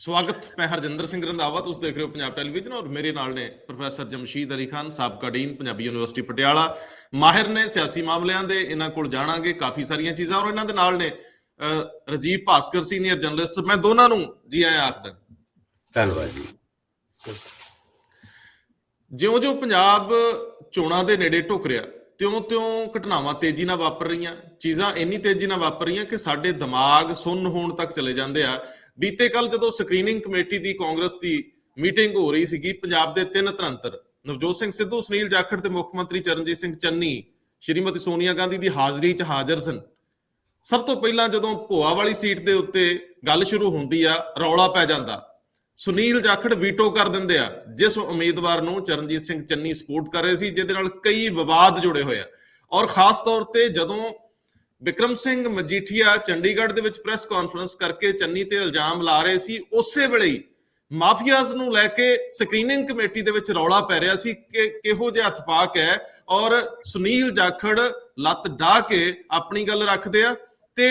ਸਵਾਗਤ। ਮੈਂ ਹਰਜਿੰਦਰ ਸਿੰਘ ਰੰਧਾਵਾ, ਤੁਸੀਂ ਦੇਖ ਰਹੇ ਹੋ ਪੰਜਾਬ ਟੈਲੀਵਿਜ਼ਨ ਔਰ ਮੇਰੇ ਨਾਲ ਨੇ ਪ੍ਰੋਫੈਸਰ ਜਮਸ਼ੀਦ ਅਲੀ ਖਾਨ, ਸਾਬਕਾ ਡੀਨ ਪੰਜਾਬੀ ਯੂਨੀਵਰਸਿਟੀ ਪਟਿਆਲਾ, ਮਾਹਿਰ ਨੇ ਸਿਆਸੀ ਮਾਮਲਿਆਂ ਦੇ। ਇਹਨਾਂ ਕੋਲ ਜਾਣਾਂਗੇ ਕਾਫੀ ਸਾਰੀਆਂ ਚੀਜ਼ਾਂ ਔਰ ਇਹਨਾਂ ਦੇ ਨਾਲ ਨੇ ਰਜੀਵ ਭਾਸਕਰ, ਸੀਨੀਅਰ ਜਰਨਲਿਸਟ। ਮੈਂ ਦੋਨਾਂ ਨੂੰ ਜੀ ਆਇਆਂ ਆਖਦਾ। ਧੰਨਵਾਦ ਜੀ। ਜਿਉਂ-ਜਿਉਂ ਪੰਜਾਬ ਚੋਣਾਂ ਦੇ ਨੇੜੇ ਢੁੱਕ ਰਿਹਾ, ਤਿਉਂ-ਤਿਉਂ ਘਟਨਾਵਾਂ ਤੇਜ਼ੀ ਨਾਲ ਵਾਪਰ ਰਹੀਆਂ। ਚੀਜ਼ਾਂ ਇੰਨੀ ਤੇਜ਼ੀ ਨਾਲ ਵਾਪਰ ਰਹੀਆਂ ਕਿ ਸਾਡੇ ਦਿਮਾਗ ਸੁੰਨ ਹੋਣ ਤੱਕ ਚਲੇ ਜਾਂਦੇ ਆ। ਬੀਤੇ ਕੱਲ ਜਦੋਂ ਸਕਰੀਨਿੰਗ ਕਮੇਟੀ ਦੀ ਕਾਂਗਰਸ ਦੀ ਮੀਟਿੰਗ ਹੋ ਰਹੀ ਸੀਗੀ, ਪੰਜਾਬ ਦੇ ਤਿੰਨ ਧਰੰਤਰ ਨਵਜੋਤ ਸਿੰਘ ਸਿੱਧੂ, ਸੁਨੀਲ ਜਾਖੜ ਤੇ ਮੁੱਖ ਮੰਤਰੀ ਚਰਨਜੀਤ ਸਿੰਘ ਚੰਨੀ ਸ਼੍ਰੀਮਤੀ ਸੋਨੀਆ ਗਾਂਧੀ ਦੀ ਹਾਜ਼ਰੀ 'ਚ ਹਾਜ਼ਰ ਸਨ। ਸਭ ਤੋਂ ਪਹਿਲਾਂ ਜਦੋਂ ਭੋਆ ਵਾਲੀ ਸੀਟ ਦੇ ਉੱਤੇ ਗੱਲ ਸ਼ੁਰੂ ਹੁੰਦੀ ਆ, ਰੌਲਾ ਪੈ ਜਾਂਦਾ। ਸੁਨੀਲ ਜਾਖੜ ਵੀਟੋ ਕਰ ਦਿੰਦੇ ਆ ਜਿਸ ਉਮੀਦਵਾਰ ਨੂੰ ਚਰਨਜੀਤ ਸਿੰਘ ਚੰਨੀ ਸਪੋਰਟ ਕਰ ਰਹੇ ਸੀ, ਜਿਹਦੇ ਨਾਲ ਕਈ ਵਿਵਾਦ ਜੁੜੇ ਹੋਏ ਆ। ਔਰ ਖਾਸ ਤੌਰ ਤੇ ਜਦੋਂ ਬਿਕਰਮ ਸਿੰਘ ਮਜੀਠੀਆ ਚੰਡੀਗੜ੍ਹ ਦੇ ਵਿੱਚ ਪ੍ਰੈਸ ਕਾਨਫਰੰਸ ਕਰਕੇ ਚੰਨੀ ਤੇ ਇਲਜ਼ਾਮ ਲਾ ਰਹੇ ਸੀ, ਉਸੇ ਵੇਲੇ ਹੀ ਮਾਫੀਆਜ਼ ਨੂੰ ਲੈ ਕੇ ਸਕਰੀਨਿੰਗ ਕਮੇਟੀ ਦੇ ਵਿੱਚ ਰੌਲਾ ਪੈ ਰਿਹਾ ਸੀ ਕਿ ਕਿਹੋ ਜਿਹਾ ਇਤਫਾਕ ਹੈ। ਔਰ ਸੁਨੀਲ ਜਾਖੜ ਲੱਤ ਡਾਹ ਕੇ ਆਪਣੀ ਗੱਲ ਰੱਖਦੇ ਆ ਤੇ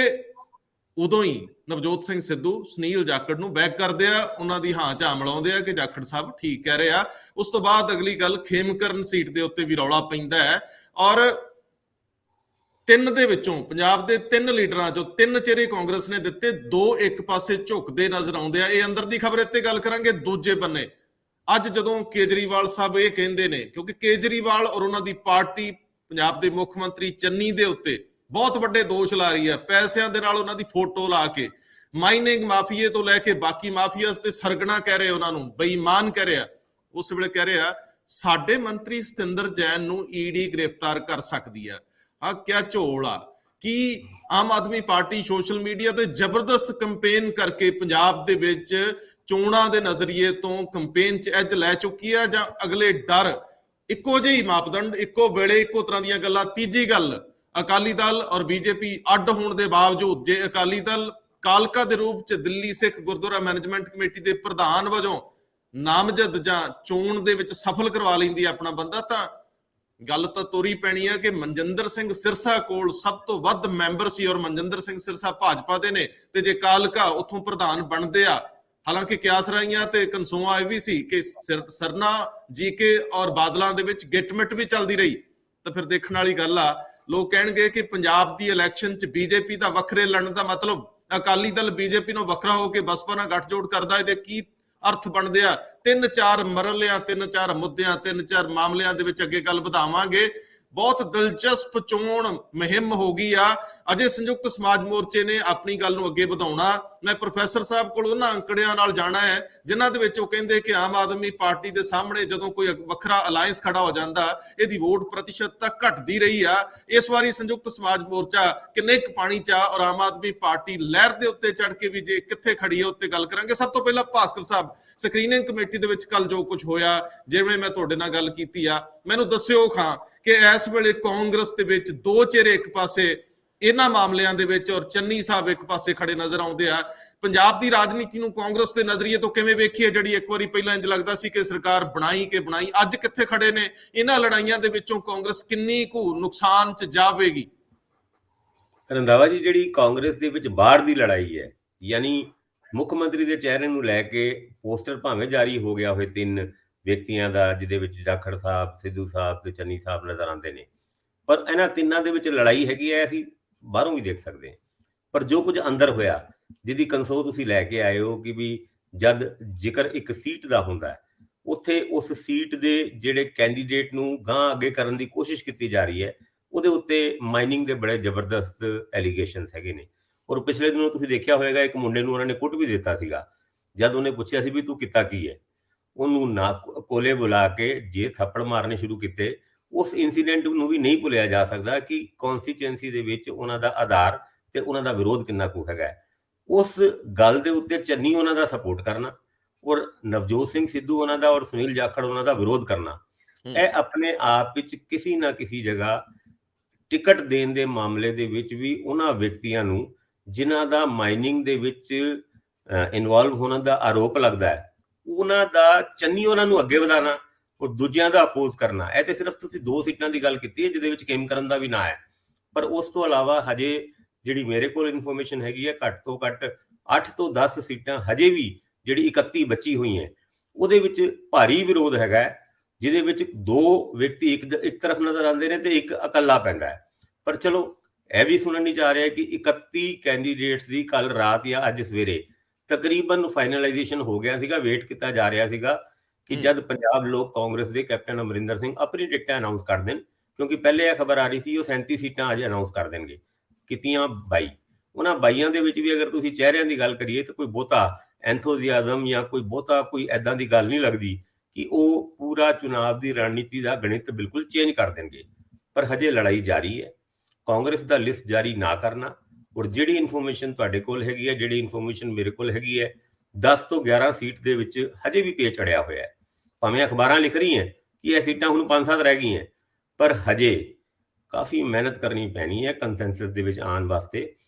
ਉਦੋਂ ਹੀ ਨਵਜੋਤ ਸਿੰਘ ਸਿੱਧੂ ਸੁਨੀਲ ਜਾਖੜ ਨੂੰ ਬੈਕ ਕਰਦੇ ਆ, ਉਹਨਾਂ ਦੀ ਹਾਂ ਝਾਂ ਮਿਲਾਉਂਦੇ ਆ ਕਿ ਜਾਖੜ ਸਾਹਿਬ ਠੀਕ ਕਹਿ ਰਹੇ ਆ। ਉਸ ਤੋਂ ਬਾਅਦ ਅਗਲੀ ਗੱਲ ਖੇਮਕਰਨ ਸੀਟ ਦੇ ਉੱਤੇ ਵੀ ਰੌਲਾ ਪੈਂਦਾ ਹੈ ਔਰ ਤਿੰਨ ਦੇ ਵਿੱਚੋਂ ਪੰਜਾਬ ਦੇ ਤਿੰਨ ਲੀਡਰਾਂ ਚੋਂ ਤਿੰਨ ਚਿਹਰੇ ਕਾਂਗਰਸ ਨੇ ਦਿੱਤੇ, ਦੋ ਇੱਕ ਪਾਸੇ ਝੁਕਦੇ ਨਜ਼ਰ ਆਉਂਦੇ ਆ। ਇਹ ਅੰਦਰ ਦੀ ਖਬਰ ਇੱਥੇ ਗੱਲ ਕਰਾਂਗੇ। ਦੂਜੇ ਬੰਨੇ ਅੱਜ ਜਦੋਂ ਕੇਜਰੀਵਾਲ ਸਾਹਿਬ ਇਹ ਕਹਿੰਦੇ ਨੇ, ਕਿਉਂਕਿ ਕੇਜਰੀਵਾਲ ਔਰ ਉਹਨਾਂ ਦੀ ਪਾਰਟੀ ਪੰਜਾਬ ਦੇ ਮੁੱਖ ਮੰਤਰੀ ਚੰਨੀ ਦੇ ਉੱਤੇ ਬਹੁਤ ਵੱਡੇ ਦੋਸ਼ ਲਾ ਰਹੀ ਹੈ, ਪੈਸਿਆਂ ਦੇ ਨਾਲ ਉਹਨਾਂ ਦੀ ਫੋਟੋ ਲਾ ਕੇ। ਮਾਈਨਿੰਗ ਮਾਫੀਏ ਤੋਂ ਲੈ ਕੇ ਬਾਕੀ ਮਾਫੀਆਸ ਤੇ ਸਰਗਣਾ ਕਹਿ ਰਹੇ, ਉਹਨਾਂ ਨੂੰ ਬੇਈਮਾਨ ਕਹਿ ਰਿਹਾ। ਉਸ ਵੇਲੇ ਕਹਿ ਰਿਹਾ ਸਾਡੇ ਮੰਤਰੀ ਸਤਿੰਦਰ ਜੈਨ ਨੂੰ ਈਡੀ ਗ੍ਰਿਫਤਾਰ ਕਰ ਸਕਦੀ ਆ। ਆ ਕਿਆ ਝੋਲ ਆ ਕਿ Aam Aadmi party social media ਤੇ ਜ਼ਬਰਦਸਤ ਕੰਪੇਨ ਕਰਕੇ ਪੰਜਾਬ ਦੇ ਵਿੱਚ ਚੋਣਾਂ ਦੇ ਨਜ਼ਰੀਏ ਤੋਂ ਕੰਪੇਨ 'ਚ ਐਜ ਲੈ ਚੁੱਕੀ ਆ, ਜਾਂ ਅਗਲੇ ਡਰ ਇੱਕੋ ਜਿਹੀ ਮਾਪਦੰਡ, ਇੱਕੋ ਵੇਲੇ ਇੱਕੋ ਤਰ੍ਹਾਂ ਦੀਆਂ ਗੱਲਾਂ। ਤੀਜੀ ਗੱਲ, ਅਕਾਲੀ ਦਲ ਔਰ ਬੀਜੇਪੀ ਅੱਡ ਹੋਣ ਦੇ ਬਾਵਜੂਦ ਜੇ ਅਕਾਲੀ ਦਲ ਕਾਲਕਾ ਦੇ ਰੂਪ 'ਚ ਦਿੱਲੀ ਸਿੱਖ ਗੁਰਦੁਆਰਾ ਮੈਨੇਜਮੈਂਟ ਕਮੇਟੀ ਦੇ ਪ੍ਰਧਾਨ ਵਜੋਂ ਨਾਮਜ਼ਦ ਜਾਂ ਚੋਣ ਦੇ ਵਿੱਚ ਸਫਲ ਕਰਵਾ ਲੈਂਦੀ ਹੈ ਆਪਣਾ ਬੰਦਾ, ਤਾਂ ਗੱਲ ਤਾਂ ਤੋਰੀ ਪੈਣੀ ਆ ਕਿ ਮਨਜਿੰਦਰ ਸਿੰਘ ਸਿਰਸਾ ਕੋਲ ਸਭ ਤੋਂ ਵੱਧ ਮੈਂਬਰ ਸੀ ਔਰ ਮਨਜਿੰਦਰ ਸਿੰਘ ਸਿਰਸਾ ਭਾਜਪਾ ਦੇ ਨੇ। ਤੇ ਜੇ ਕਾਲਕਾ ਉੱਥੋਂ ਪ੍ਰਧਾਨ ਬਣਦੇ ਆ, ਹਾਲਾਂਕਿ ਕਿਆਸ ਰਾਈਆਂ ਤੇ ਕਨਸੋਆ ਇਹ ਵੀ ਸੀ ਕਿ ਸਰਨਾ ਜੀਕੇ ਔਰ ਬਾਦਲਾਂ ਦੇ ਵਿੱਚ ਗਿੱਟਮਿੱਟ ਵੀ ਚੱਲਦੀ ਰਹੀ, ਤਾਂ ਫਿਰ ਦੇਖਣ ਵਾਲੀ ਗੱਲ ਆ। ਲੋਕ ਕਹਿਣਗੇ ਕਿ ਪੰਜਾਬ ਦੀ ਇਲੈਕਸ਼ਨ 'ਚ ਬੀਜੇਪੀ ਦਾ ਵੱਖਰੇ ਲੜਨ ਦਾ ਮਤਲਬ ਅਕਾਲੀ ਦਲ ਬੀਜੇਪੀ ਨੂੰ ਵੱਖਰਾ ਹੋ ਕੇ ਬਸਪਾ ਨਾਲ ਗੱਠਜੋੜ ਕਰਦਾ, ਇਹਦੇ ਕੀ ਅਰਥ ਬਣਦੇ ਆ? ਤਿੰਨ ਚਾਰ ਮਰਲਿਆਂ, ਤਿੰਨ ਚਾਰ ਮੁੱਦਿਆਂ, ਤਿੰਨ ਚਾਰ ਮਾਮਲਿਆਂ ਦੇ ਵਿੱਚ ਅੱਗੇ ਗੱਲ ਵਧਾਵਾਂਗੇ। ਬਹੁਤ ਦਿਲਚਸਪ ਚੋਣ ਮੁਹਿੰਮ ਹੋ ਗਈ ਆ। ਅਜੇ ਸੰਯੁਕਤ ਸਮਾਜ ਮੋਰਚੇ ਨੇ ਆਪਣੀ ਗੱਲ ਨੂੰ ਅੱਗੇ ਵਧਾਉਣਾ। ਮੈਂ ਪ੍ਰੋਫੈਸਰ ਸਾਹਿਬ ਕੋਲ ਉਹਨਾਂ ਅੰਕੜਿਆਂ ਨਾਲ ਜਾਣਾ ਹੈ ਜਿਨ੍ਹਾਂ ਦੇ ਵਿੱਚ ਉਹ ਕਹਿੰਦੇ ਕਿ ਆਮ ਆਦਮੀ ਪਾਰਟੀ ਦੇ ਸਾਹਮਣੇ ਜਦੋਂ ਕੋਈ ਵੱਖਰਾ ਅਲਾਇੰਸ ਖੜਾ ਹੋ ਜਾਂਦਾ, ਇਹਦੀ ਵੋਟ ਪ੍ਰਤੀਸ਼ਤ ਤੱਕ ਘਟਦੀ ਰਹੀ ਆ। ਇਸ ਵਾਰੀ ਸੰਯੁਕਤ ਸਮਾਜ ਮੋਰਚਾ ਕਿੰਨੇ ਕੁ ਪਾਣੀ 'ਚ ਆ ਔਰ ਆਮ ਆਦਮੀ ਪਾਰਟੀ ਲਹਿਰ ਦੇ ਉੱਤੇ ਚੜ ਕੇ ਵੀ ਜੇ ਕਿੱਥੇ ਖੜੀ ਹੈ ਉੱਤੇ ਗੱਲ ਕਰਾਂਗੇ। ਸਭ ਤੋਂ ਪਹਿਲਾਂ ਭਾਸਕਰ ਸਾਹਿਬ, ਸਕਰੀਨਿੰਗ ਕਮੇਟੀ ਦੇ ਵਿੱਚ ਕੱਲ ਜੋ ਕੁਝ ਹੋਇਆ, ਜਿਵੇਂ ਮੈਂ ਤੁਹਾਡੇ ਨਾਲ ਗੱਲ ਕੀਤੀ ਆ, ਮੈਨੂੰ ਦੱਸਿਓ ਖਾਂ ਕਿ ਇਸ ਵੇਲੇ ਕਾਂਗਰਸ ਦੇ ਵਿੱਚ ਦੋ ਚਿਹਰੇ ਇੱਕ ਪਾਸੇ ਇਹਨਾਂ ਮਾਮਲਿਆਂ ਦੇ ਵਿੱਚ ਔਰ ਚੰਨੀ ਸਾਹਿਬ ਇੱਕ ਪਾਸੇ ਖੜੇ ਨਜ਼ਰ ਆਉਂਦੇ ਆ। ਪੰਜਾਬ ਦੀ ਰਾਜਨੀਤੀ ਨੂੰ ਕਾਂਗਰਸ ਦੇ ਨਜ਼ਰੀਏ ਤੋਂ ਕਿਵੇਂ ਵੇਖੀਏ, ਜਿਹੜੀ ਇੱਕ ਵਾਰੀ ਪਹਿਲਾਂ ਇੰਜ ਲੱਗਦਾ ਸੀ ਕਿ ਸਰਕਾਰ ਬਣਾਈ, ਅੱਜ ਕਿੱਥੇ ਖੜੇ ਨੇ? ਇਹਨਾਂ ਲੜਾਈਆਂ ਦੇ ਵਿੱਚੋਂ ਕਾਂਗਰਸ ਕਿੰਨੀ ਕੁ ਨੁਕਸਾਨ 'ਚ ਜਾਵੇਗੀ? ਰੰਧਾਵਾ ਜੀ, ਜਿਹੜੀ ਕਾਂਗਰਸ ਦੇ ਵਿੱਚ ਬਾਹਰ ਦੀ ਲੜਾਈ ਹੈ, ਯਾਨੀ ਮੁੱਖ ਮੰਤਰੀ ਦੇ ਚਿਹਰੇ ਨੂੰ ਲੈ ਕੇ ਪੋਸਟਰ ਭਾਵੇਂ ਜਾਰੀ ਹੋ ਗਿਆ ਹੋਏ ਤਿੰਨ ਵਿਅਕਤੀਆਂ ਦਾ, ਜਿਹਦੇ ਵਿੱਚ ਜਾਖੜ ਸਾਹਿਬ, ਸਿੱਧੂ ਸਾਹਿਬ ਤੇ ਚੰਨੀ ਸਾਹਿਬ ਨਜ਼ਰ ਆਉਂਦੇ ਨੇ, ਪਰ ਇਹਨਾਂ ਤਿੰਨਾਂ ਦੇ ਵਿੱਚ ਲੜਾਈ ਹੈਗੀ ਹੈ, ਅਸੀਂ ਬਾਹਰੋਂ ਵੀ ਦੇਖ ਸਕਦੇ ਹਾਂ। ਪਰ ਜੋ ਕੁਝ ਅੰਦਰ ਹੋਇਆ, ਜਿਹਦੀ ਕੰਸੋ ਤੁਸੀਂ ਲੈ ਕੇ ਆਏ ਹੋ ਕਿ ਵੀ ਜਦ ਜ਼ਿਕਰ ਇੱਕ ਸੀਟ ਦਾ ਹੁੰਦਾ ਹੈ, ਉੱਥੇ ਉਸ ਸੀਟ ਦੇ ਜਿਹੜੇ ਕੈਂਡੀਡੇਟ ਨੂੰ ਗਾਂ ਅੱਗੇ ਕਰਨ ਦੀ ਕੋਸ਼ਿਸ਼ ਕੀਤੀ ਜਾ ਰਹੀ ਹੈ, ਉਹਦੇ ਉੱਤੇ ਮਾਈਨਿੰਗ ਦੇ ਬੜੇ ਜ਼ਬਰਦਸਤ ਐਲੀਗੇਸ਼ਨਸ ਹੈਗੇ ਨੇ। ਔਰ ਪਿਛਲੇ ਦਿਨੋਂ ਤੁਸੀਂ ਦੇਖਿਆ ਹੋਏਗਾ, ਇੱਕ ਮੁੰਡੇ ਨੂੰ ਉਹਨਾਂ ਨੇ ਕੁੱਟ ਵੀ ਦਿੱਤਾ ਸੀਗਾ। ਜਦ ਉਹਨੇ ਪੁੱਛਿਆ ਸੀ ਵੀ ਤੂੰ ਕੀਤਾ ਕੀ ਹੈ, ਉਹਨੂੰ ਨਾ ਕੋਲੇ ਬੁਲਾ ਕੇ ਜੇ ਥੱਪੜ ਮਾਰਨੇ ਸ਼ੁਰੂ ਕੀਤੇ। ਉਸ ਇਨਸੀਡੈਂਟ ਨੂੰ ਵੀ ਨਹੀਂ ਭੁੱਲਿਆ ਜਾ ਸਕਦਾ ਕਿ ਕੌਨਸਟੀਚੁਐਂਸੀ ਦੇ ਵਿੱਚ ਉਹਨਾਂ ਦਾ ਆਧਾਰ ਤੇ ਉਹਨਾਂ ਦਾ ਵਿਰੋਧ ਕਿੰਨਾ ਕੁ ਹੈਗਾ। ਉਸ ਗੱਲ ਦੇ ਉੱਤੇ ਚੰਨੀ ਉਹਨਾਂ ਦਾ ਸਪੋਰਟ ਕਰਨਾ ਔਰ ਨਵਜੋਤ ਸਿੰਘ ਸਿੱਧੂ ਉਹਨਾਂ ਦਾ ਔਰ ਸੁਨੀਲ ਜਾਖੜ ਉਹਨਾਂ ਦਾ ਵਿਰੋਧ ਕਰਨਾ, ਇਹ ਆਪਣੇ ਆਪ ਵਿੱਚ ਕਿਸੇ ਨਾ ਕਿਸੇ ਜਗ੍ਹਾ ਟਿਕਟ ਦੇਣ ਦੇ ਮਾਮਲੇ ਦੇ ਵਿੱਚ ਵੀ ਉਹਨਾਂ ਵਿਅਕਤੀਆਂ ਨੂੰ ਜਿਨ੍ਹਾਂ ਦਾ ਮਾਈਨਿੰਗ ਦੇ ਵਿੱਚ ਇਨਵੋਲਵ ਹੋਣ ਦਾ ਆਰੋਪ ਲੱਗਦਾ ਹੈ, ਉਹਨਾਂ ਦਾ ਚੰਨੀ ਉਹਨਾਂ ਨੂੰ ਅੱਗੇ ਵਧਾਉਣਾ ਔਰ ਦੂਜਿਆਂ ਦਾ ਅਪੋਜ਼ ਕਰਨਾ। ਇਹ ਤੇ ਸਿਰਫ ਤੁਸੀਂ ਦੋ ਸੀਟਾਂ ਦੀ ਗੱਲ ਕੀਤੀ ਹੈ ਜਿਹਦੇ ਵਿੱਚ ਖੇਮਕਰਨ ਦਾ ਵੀ ਨਾਂ ਹੈ, ਪਰ ਉਸ ਤੋਂ ਇਲਾਵਾ ਹਜੇ ਜਿਹੜੀ ਮੇਰੇ ਕੋਲ ਇਨਫੋਰਮੇਸ਼ਨ ਹੈਗੀ ਹੈ, ਘੱਟ ਤੋਂ ਘੱਟ 8 ਤੋਂ 10 ਸੀਟਾਂ ਹਜੇ ਵੀ ਜਿਹੜੀ 31 ਬਚੀ ਹੋਈ ਹੈ ਉਹਦੇ ਵਿੱਚ ਭਾਰੀ ਵਿਰੋਧ ਹੈਗਾ, ਜਿਹਦੇ ਵਿੱਚ 2 ਵਿਅਕਤੀ ਇੱਕ ਤਰਫ ਨਜ਼ਰ ਆਉਂਦੇ ਨੇ ਤੇ ਇੱਕ ਇਕੱਲਾ ਪੈਂਦਾ ਹੈ। ਪਰ ਚਲੋ ਇਹ ਵੀ ਸੁਣਨ ਨਹੀਂ ਜਾ ਰਿਹਾ ਕਿ 31 ਕੈਂਡੀਡੇਟਸ ਦੀ ਕੱਲ ਰਾਤ ਜਾਂ ਅੱਜ ਸਵੇਰੇ ਤਕਰੀਬਨ ਫਾਈਨਲਾਈਜੇਸ਼ਨ ਹੋ ਗਿਆ ਸੀਗਾ। ਵੇਟ ਕੀਤਾ ਜਾ ਰਿਹਾ ਸੀਗਾ ਕਿ ਜਦ ਪੰਜਾਬ ਲੋਕ ਕਾਂਗਰਸ ਦੇ ਕੈਪਟਨ ਅਮਰਿੰਦਰ ਸਿੰਘ ਆਪਣੀ ਟਿਕਟਾਂ ਅਨਾਉਂਸ ਕਰ ਦੇਣ, ਕਿਉਂਕਿ ਪਹਿਲੇ ਇਹ ਖਬਰ ਆ ਰਹੀ ਸੀ ਉਹ 37 ਸੀਟਾਂ ਅੱਜ ਅਨਾਉਂਸ ਕਰ ਦੇਣਗੇ, ਕੀਤੀਆਂ 22। ਉਹਨਾਂ 22 ਦੇ ਵਿੱਚ ਵੀ ਅਗਰ ਤੁਸੀਂ ਚਿਹਰਿਆਂ ਦੀ ਗੱਲ ਕਰੀਏ ਤਾਂ ਕੋਈ ਬਹੁਤਾ ਐਂਥੋਜ਼ੀਆਜ਼ਮ ਜਾਂ ਕੋਈ ਐਦਾਂ ਦੀ ਗੱਲ ਨਹੀਂ ਲੱਗਦੀ ਕਿ ਉਹ ਪੂਰਾ ਚੁਣਾਵ ਦੀ ਰਣਨੀਤੀ ਦਾ ਗਣਿਤ ਬਿਲਕੁਲ ਚੇਂਜ ਕਰ ਦੇਣਗੇ। ਪਰ ਹਜੇ ਲੜਾਈ ਜਾਰੀ ਹੈ। ਕਾਂਗਰਸ ਦਾ ਲਿਸਟ ਜਾਰੀ ਨਾ ਕਰਨਾ, ਔਰ ਜਿਹੜੀ ਇਨਫੋਰਮੇਸ਼ਨ ਤੁਹਾਡੇ ਕੋਲ ਹੈਗੀ ਹੈ, ਜਿਹੜੀ ਇਨਫੋਰਮੇਸ਼ਨ ਮੇਰੇ ਕੋਲ ਹੈਗੀ ਹੈ, 10 ਤੋਂ 11 ਸੀਟ ਦੇ ਵਿੱਚ ਹਜੇ ਵੀ ਪੇਚ ਅੜਿਆ ਹੋਇਆ ਹੈ। ਭਾਵੇਂ ਅਖਬਾਰਾਂ ਲਿਖ ਰਹੀਆਂ ਕਿ ਇਹ ਸੀਟਾਂ ਹੁਣ 5-7 ਰਹਿ ਗਈਆਂ, ਪਰ ਹਜੇ ਕਾਫੀ ਮਿਹਨਤ ਕਰਨੀ ਪੈਣੀ ਹੈ ਕੰਸੈਂਸਸ ਦੇ ਵਿੱਚ ਆਉਣ ਵਾਸਤੇ,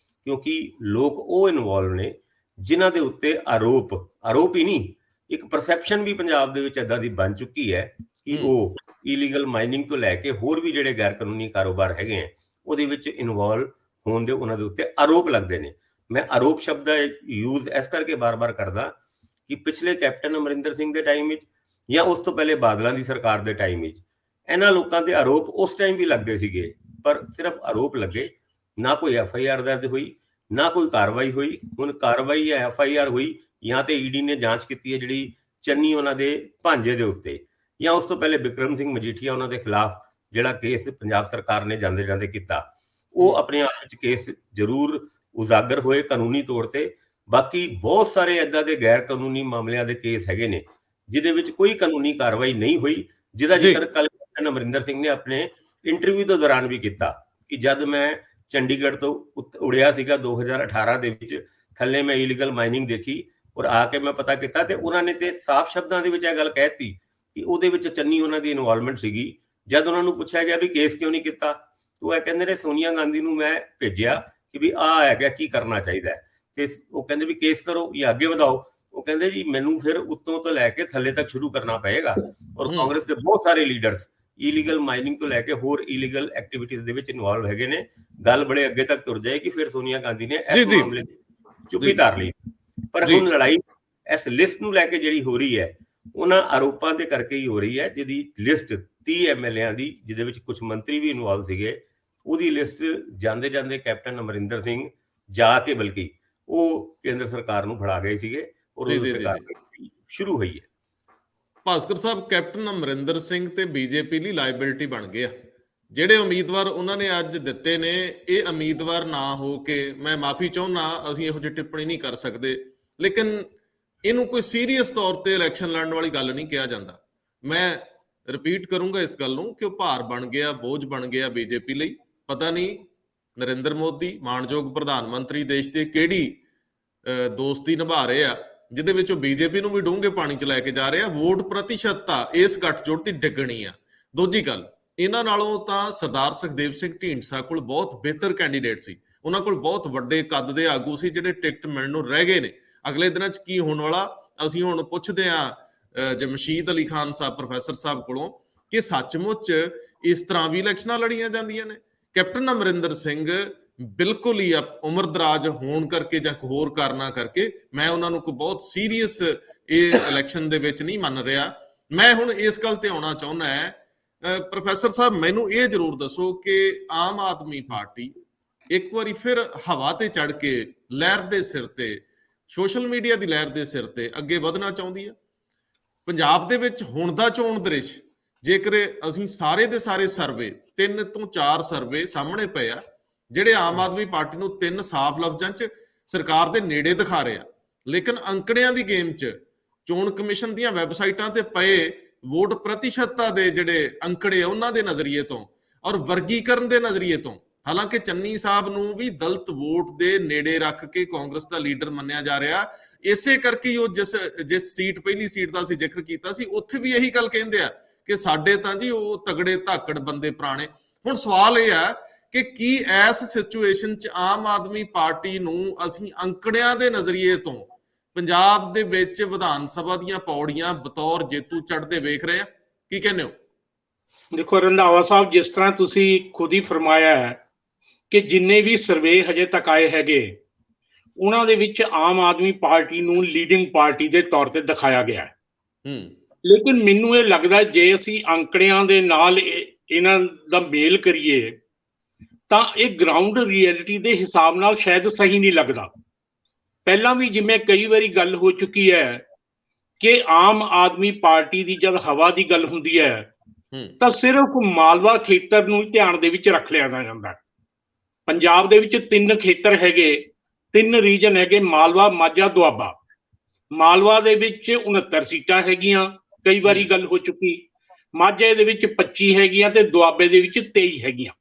ਕਿਉਂਕਿ ਲੋਕ ਉਹ ਇਨਵੋਲਵ ਨੇ ਜਿਨ੍ਹਾਂ ਦੇ ਉੱਤੇ ਆਰੋਪ ਹੀ ਨਹੀਂ, ਇੱਕ ਪਰਸੈਪਸ਼ਨ ਵੀ ਪੰਜਾਬ ਦੇ ਵਿੱਚ ਇੱਦਾਂ ਦੀ ਬਣ ਚੁੱਕੀ ਹੈ ਕਿ ਉਹ ਇਲੀਗਲ ਮਾਈਨਿੰਗ ਤੋਂ ਲੈ ਕੇ ਹੋਰ ਵੀ ਜਿਹੜੇ ਗੈਰ ਕਾਨੂੰਨੀ ਕਾਰੋਬਾਰ ਹੈਗੇ ਆ ਉਹਦੇ ਵਿੱਚ ਇਨਵੋਲਵ ਹੋਣ ਦੇ ਉਹਨਾਂ ਦੇ ਉੱਤੇ ਆਰੋਪ ਲੱਗਦੇ ਨੇ। ਮੈਂ ਆਰੋਪ ਸ਼ਬਦ ਦਾ ਯੂਜ਼ ਇਸ ਕਰਕੇ ਬਾਰ-ਬਾਰ ਕਰਦਾ ਕਿ ਪਿਛਲੇ ਕੈਪਟਨ ਅਮਰਿੰਦਰ ਸਿੰਘ ਦੇ ਟਾਈਮ ਵਿੱਚ ਜਾਂ ਉਸ ਤੋਂ ਪਹਿਲੇ ਬਾਦਲਾਂ ਦੀ ਸਰਕਾਰ ਦੇ ਟਾਈਮ ਵਿੱਚ ਇਹਨਾਂ ਲੋਕਾਂ ਦੇ ਆਰੋਪ ਉਸ ਟਾਈਮ ਵੀ ਲੱਗਦੇ ਸੀਗੇ, ਪਰ ਸਿਰਫ ਆਰੋਪ ਲੱਗੇ, ਨਾ ਕੋਈ FIR ਦਰਜ ਹੋਈ, ਨਾ ਕੋਈ ਕਾਰਵਾਈ ਹੋਈ। ਹੁਣ ਕਾਰਵਾਈ ਜਾਂ FIR ਹੋਈ ਜਾਂ ਤੇ ED ਨੇ ਜਾਂਚ ਕੀਤੀ ਹੈ ਜਿਹੜੀ ਚੰਨੀ ਉਹਨਾਂ ਦੇ ਭਾਂਜੇ ਦੇ ਉੱਤੇ, ਜਾਂ ਉਸ ਤੋਂ ਪਹਿਲੇ ਬਿਕਰਮ ਸਿੰਘ ਮਜੀਠੀਆ ਉਹਨਾਂ ਦੇ ਖਿਲਾਫ ਜਿਹੜਾ ਕੇਸ ਪੰਜਾਬ ਸਰਕਾਰ ਨੇ ਜਾਂਦੇ ਜਾਂਦੇ ਕੀਤਾ, ਉਹ ਆਪਣੇ ਆਪ ਵਿੱਚ ਕੇਸ ਜ਼ਰੂਰ ਉਜਾਗਰ ਹੋਏ ਕਾਨੂੰਨੀ ਤੌਰ ਤੇ। ਬਾਕੀ ਬਹੁਤ ਸਾਰੇ ਇੱਦਾਂ ਦੇ ਗੈਰ ਕਾਨੂੰਨੀ ਮਾਮਲਿਆਂ ਦੇ ਕੇਸ ਹੈਗੇ ਨੇ ਜਿਹਦੇ ਵਿੱਚ ਕੋਈ ਕਾਨੂੰਨੀ ਕਾਰਵਾਈ ਨਹੀਂ ਹੋਈ, ਜਿਹਦਾ ਜ਼ਿਕਰ ਕੱਲ੍ਹ ਕੈਪਟਨ ਅਮਰਿੰਦਰ ਸਿੰਘ ਨੇ ਆਪਣੇ ਇੰਟਰਵਿਊ ਦੇ ਦੌਰਾਨ ਵੀ ਕੀਤਾ ਕਿ ਜਦ ਮੈਂ ਚੰਡੀਗੜ੍ਹ ਤੋਂ ਉੜਿਆ ਸੀਗਾ 2018 ਦੇ ਵਿੱਚ, ਥੱਲੇ ਮੈਂ ਇਲੀਗਲ ਮਾਈਨਿੰਗ ਦੇਖੀ ਔਰ ਆ ਕੇ ਮੈਂ ਪਤਾ ਕੀਤਾ ਤੇ ਉਹਨਾਂ ਨੇ ਤੇ ਸਾਫ਼ ਸ਼ਬਦਾਂ ਦੇ ਵਿੱਚ ਇਹ ਗੱਲ ਕਹਿਤੀ ਕਿ ਉਹਦੇ ਵਿੱਚ ਚੰਨੀ ਉਹਨਾਂ ਦੀ ਇਨਵੋਲਵਮੈਂਟ ਸੀਗੀ। ਜਦ ਉਹਨਾਂ ਨੂੰ ਪੁੱਛਿਆ ਗਿਆ ਵੀ ਕੇਸ ਕਿਉਂ ਨਹੀਂ ਕੀਤਾ, ਉਹ ਇਹ ਕਹਿੰਦੇ ਨੇ ਸੋਨੀਆ ਗਾਂਧੀ ਨੂੰ ਮੈਂ ਭੇਜਿਆ ਕਿ ਵੀ ਆਹ ਹੈਗਾ ਕੀ ਕਰਨਾ ਚਾਹੀਦਾ ਹੈ, ਤੇ ਉਹ ਕਹਿੰਦੇ ਵੀ ਕੇਸ ਕਰੋ ਜਾਂ ਅੱਗੇ ਵਧਾਓ। ਉਹ ਕਹਿੰਦੇ ਜੀ ਮੈਨੂੰ ਫਿਰ ਉੱਤੋਂ ਤੋਂ ਲੈ ਕੇ ਥੱਲੇ ਤੱਕ ਸ਼ੁਰੂ ਕਰਨਾ ਪਏਗਾ। ਔਰ ਕਾਂਗਰਸ ਦੇ ਬਹੁਤ ਸਾਰੇ ਲੀਡਰਸ ਇਲੀਗਲ ਮਾਈਨਿੰਗ ਤੋਂ ਲੈ ਕੇ ਹੋਰ ਇਲੀਗਲ ਐਕਟੀਵਿਟੀਜ਼ ਦੇ ਵਿੱਚ ਇਨਵੋਲਵ ਹੈਗੇ ਨੇ। ਗੱਲ ਬੜੇ ਅੱਗੇ ਤੱਕ ਤੁਰ ਜਾਏਗੀ, ਫਿਰ ਸੋਨੀਆ ਗਾਂਧੀ ਨੇ ਇਸ ਮਾਮਲੇ ਦੀ ਚੁੱਪੀ ਧਾਰ ਲਈ। ਪਰ ਹੁਣ ਲੜਾਈ ਇਸ ਲਿਸਟ ਨੂੰ ਲੈ ਕੇ ਜਿਹੜੀ ਹੋ ਰਹੀ ਹੈ ਉਹਨਾਂ ਆਰੋਪਾਂ ਦੇ ਕਰਕੇ ਹੀ ਹੋ ਰਹੀ ਹੈ, ਜਿਹਦੀ ਲਿਸਟ 30 MLAਆਂ ਦੀ, ਜਿਹਦੇ ਵਿੱਚ ਕੁਝ ਮੰਤਰੀ ਵੀ ਇਨਵੋਲਵ ਸੀਗੇ, ਉਹਦੀ ਲਿਸਟ ਜਾਂਦੇ ਜਾਂਦੇ ਕੈਪਟਨ ਅਮਰਿੰਦਰ ਸਿੰਘ ਜਾ ਕੇ ਬਲਕਿ ਉਹ ਕੇਂਦਰ ਸਰਕਾਰ ਨੂੰ ਫੜਾ ਗਏ ਸੀਗੇ ਔਰ ਉਹਦੇ ਤੇ ਕਾਰਵਾਈ ਸ਼ੁਰੂ ਹੋਈ ਹੈ। ਭਾਸਕਰ ਸਾਹਿਬ, ਕੈਪਟਨ ਅਮਰਿੰਦਰ ਸਿੰਘ ਤੇ BJP ਲਈ ਲਾਇਬਿਲਿਟੀ ਬਣ ਗਏ ਆ। ਜਿਹੜੇ ਉਮੀਦਵਾਰ ਉਹਨਾਂ ਨੇ ਅੱਜ ਦਿੱਤੇ ਨੇ, ਇਹ ਉਮੀਦਵਾਰ ਨਾ ਹੋ ਕੇ, ਮੈਂ ਮਾਫੀ ਚਾਹੁੰਦਾ, ਅਸੀਂ ਇਹੋ ਜਿਹੀ ਟਿੱਪਣੀ ਨਹੀਂ ਕਰ ਸਕਦੇ, ਲੇਕਿਨ ਇਹਨੂੰ ਕੋਈ ਸੀਰੀਅਸ ਤੌਰ ਤੇ ਇਲੈਕਸ਼ਨ ਲੜਨ ਵਾਲੀ ਗੱਲ ਨਹੀਂ ਕਿਹਾ ਜਾਂਦਾ। ਮੈਂ ਰਿਪੀਟ ਕਰੂੰਗਾ ਇਸ ਗੱਲ ਨੂੰ ਕਿ ਉਹ ਭਾਰ ਬਣ ਗਿਆ, ਬੋਝ ਬਣ ਗਿਆ BJP ਲਈ। ਪਤਾ ਨਹੀਂ ਨਰਿੰਦਰ ਮੋਦੀ ਮਾਣਯੋਗ ਪ੍ਰਧਾਨ ਮੰਤਰੀ ਦੇਸ਼ ਦੇ ਕਿਹੜੀ ਦੋਸਤੀ ਨਿਭਾ ਰਹੇ ਆ ਜਿਹਦੇ ਵਿੱਚ ਉਹ BJP ਨੂੰ ਵੀ ਡੂੰਘੇ ਪਾਣੀ 'ਚ ਲੈ ਕੇ ਜਾ ਰਹੇ ਆ। ਵੋਟ ਪ੍ਰਤੀਸ਼ਤਤਾ ਇਸ ਗੱਠਜੋੜ ਦੀ ਡਿੱਗਣੀ ਆ। ਦੂਜੀ ਗੱਲ, ਇਹਨਾਂ ਨਾਲੋਂ ਤਾਂ ਸਰਦਾਰ ਸੁਖਦੇਵ ਸਿੰਘ ਢੀਂਡਸਾ ਕੋਲ ਬਹੁਤ ਬਿਹਤਰ ਕੈਂਡੀਡੇਟ ਸੀ। ਉਹਨਾਂ ਕੋਲ ਬਹੁਤ ਵੱਡੇ ਕੱਦ ਦੇ ਆਗੂ ਸੀ ਜਿਹੜੇ ਟਿਕਟ ਮਿਲਣ ਨੂੰ ਰਹਿ ਗਏ ਨੇ। ਅਗਲੇ ਦਿਨਾਂ 'ਚ ਕੀ ਹੋਣ ਵਾਲਾ, ਅਸੀਂ ਹੁਣ ਪੁੱਛਦੇ ਹਾਂ ਜਮਸ਼ੀਦ ਅਲੀ ਖਾਨ ਸਾਹਿਬ, ਪ੍ਰੋਫੈਸਰ ਸਾਹਿਬ ਕੋਲੋਂ, ਕਿ ਸੱਚਮੁੱਚ ਇਸ ਤਰ੍ਹਾਂ ਵੀ ਇਲੈਕਸ਼ਨਾਂ ਲੜੀਆਂ ਜਾਂਦੀਆਂ ਨੇ। ਕੈਪਟਨ ਅਮਰਿੰਦਰ ਸਿੰਘ ਬਿਲਕੁਲ ਹੀ ਉਮਰ ਦਰਾਜ ਹੋਣ ਕਰਕੇ ਜਾਂ ਹੋਰ ਕਾਰਨਾਂ ਕਰਕੇ ਮੈਂ ਉਹਨਾਂ ਨੂੰ ਕੋਈ ਬਹੁਤ ਸੀਰੀਅਸ ਇਹ ਇਲੈਕਸ਼ਨ ਦੇ ਵਿੱਚ ਨਹੀਂ ਮੰਨ ਰਿਹਾ। ਮੈਂ ਹੁਣ ਇਸ ਗੱਲ ਤੇ ਆਉਣਾ ਚਾਹੁੰਦਾ ਹੈ, ਪ੍ਰੋਫੈਸਰ ਸਾਹਿਬ ਮੈਨੂੰ ਇਹ ਜ਼ਰੂਰ ਦੱਸੋ ਕਿ ਆਮ ਆਦਮੀ ਪਾਰਟੀ ਇੱਕ ਵਾਰੀ ਫਿਰ ਹਵਾ ਤੇ ਚੜ ਕੇ ਲਹਿਰ ਦੇ ਸਿਰ ਤੇ, ਸੋਸ਼ਲ ਮੀਡੀਆ ਦੀ ਲਹਿਰ ਦੇ ਸਿਰ ਤੇ ਅੱਗੇ ਵਧਣਾ ਚਾਹੁੰਦੀ ਹੈ। ਪੰਜਾਬ ਦੇ ਵਿੱਚ ਹੁਣ ਦਾ ਚੋਣ ਦ੍ਰਿਸ਼, ਜੇਕਰ ਅਸੀਂ ਸਾਰੇ ਦੇ ਸਾਰੇ ਸਰਵੇ, 3 ਤੋਂ 4 ਸਰਵੇ ਸਾਹਮਣੇ ਪਏ ਆ ਜਿਹੜੇ ਆਮ ਆਦਮੀ ਪਾਰਟੀ ਨੂੰ 3 ਸਾਫ਼ ਲਫ਼ਜ਼ਾਂ 'ਚ ਸਰਕਾਰ ਦੇ ਨੇੜੇ ਦਿਖਾ ਰਹੇ ਆ, ਲੇਕਿਨ ਅੰਕੜਿਆਂ ਦੀ ਗੇਮ 'ਚ ਚੋਣ ਕਮਿਸ਼ਨ ਦੀਆਂ ਵੈਬਸਾਈਟਾਂ ਤੇ ਪਏ ਵੋਟ ਪ੍ਰਤੀਸ਼ਤਤਾ ਦੇ ਜਿਹੜੇ ਅੰਕੜੇ ਉਹਨਾਂ ਦੇ ਨਜ਼ਰੀਏ ਤੋਂ ਔਰ ਵਰਗੀਕਰਨ ਦੇ ਨਜ਼ਰੀਏ ਤੋਂ, ਹਾਲਾਂਕਿ ਚੰਨੀ ਸਾਹਿਬ ਨੂੰ ਵੀ ਦਲਿਤ ਵੋਟ ਦੇ ਨੇੜੇ ਰੱਖ ਕੇ ਕਾਂਗਰਸ ਦਾ ਲੀਡਰ ਮੰਨਿਆ ਜਾ ਰਿਹਾ। ਇਸੇ ਕਰਕੇ ਉਹ ਜਿਸ ਸੀਟ, ਪਹਿਲੀ ਸੀਟ ਦਾ ਅਸੀਂ ਜ਼ਿਕਰ ਕੀਤਾ ਸੀ, ਉੱਥੇ ਵੀ ਇਹੀ ਗੱਲ ਕਹਿੰਦੇ ਆ ਕਿ ਸਾਡੇ ਤਾਂ ਜੀ ਉਹ ਤਗੜੇ ਧਾਕੜ ਬੰਦੇ ਪੁਰਾਣੇ। ਹੁਣ ਸਵਾਲ ਇਹ ਆ ਕਿ ਕੀ ਇਸ ਸਿਚੁਏਸ਼ਨ 'ਚ ਆਮ ਆਦਮੀ ਪਾਰਟੀ ਨੂੰ ਅਸੀਂ ਅੰਕੜਿਆਂ ਦੇ ਨਜ਼ਰੀਏ ਤੋਂ ਪੰਜਾਬ ਦੇ ਵਿੱਚ ਵਿਧਾਨ ਸਭਾ ਦੀਆਂ ਪੌੜੀਆਂ ਬਤੌਰ ਜੇਤੂ ਚੜ੍ਹਦੇ ਵੇਖ ਰਹੇ ਆ? ਕੀ ਕਹਿੰਦੇ ਹੋ? ਦੇਖੋ ਰੰਧਾਵਾ ਸਾਹਿਬ, ਜਿਸ ਤਰ੍ਹਾਂ ਤੁਸੀਂ ਖੁਦ ਹੀ ਫਰਮਾਇਆ ਹੈ ਕਿ ਜਿੰਨੇ ਵੀ ਸਰਵੇ ਹਜੇ ਤੱਕ ਆਏ ਹੈਗੇ ਉਹਨਾਂ ਦੇ ਵਿੱਚ ਆਮ ਆਦਮੀ ਪਾਰਟੀ ਨੂੰ ਲੀਡਿੰਗ ਪਾਰਟੀ ਦੇ ਤੌਰ ਤੇ ਦਿਖਾਇਆ ਗਿਆ ਹੈ। ਲੇਕਿਨ ਮੈਨੂੰ ਇਹ ਲੱਗਦਾ ਜੇ ਅਸੀਂ ਅੰਕੜਿਆਂ ਦੇ ਨਾਲ ਇਹਨਾਂ ਦਾ ਮੇਲ ਕਰੀਏ ਤਾਂ ਇਹ ਗਰਾਊਂਡ ਰਿਐਲਿਟੀ ਦੇ ਹਿਸਾਬ ਨਾਲ ਸ਼ਾਇਦ ਸਹੀ ਨਹੀਂ ਲੱਗਦਾ। ਪਹਿਲਾਂ ਵੀ ਜਿਵੇਂ ਕਈ ਵਾਰੀ ਗੱਲ ਹੋ ਚੁੱਕੀ ਹੈ ਕਿ ਆਮ ਆਦਮੀ ਪਾਰਟੀ ਦੀ ਜਦ ਹਵਾ ਦੀ ਗੱਲ ਹੁੰਦੀ ਹੈ ਤਾਂ ਸਿਰਫ ਮਾਲਵਾ ਖੇਤਰ ਨੂੰ ਧਿਆਨ ਦੇ ਵਿੱਚ ਰੱਖ ਲਿਆ ਜਾਂਦਾ। ਪੰਜਾਬ ਦੇ ਵਿੱਚ 3 ਖੇਤਰ ਹੈਗੇ, 3 ਰੀਜਨ ਹੈਗੇ, ਮਾਲਵਾ, ਮਾਝਾ, ਦੁਆਬਾ। ਮਾਲਵਾ ਦੇ ਵਿੱਚ 69 ਸੀਟਾਂ ਹੈਗੀਆਂ, ਕਈ ਵਾਰੀ ਗੱਲ ਹੋ ਚੁੱਕੀ। ਮਾਝੇ ਦੇ ਵਿੱਚ 25 ਹੈਗੀਆਂ ਤੇ ਦੁਆਬੇ ਦੇ ਵਿੱਚ 23 ਹੈਗੀਆਂ।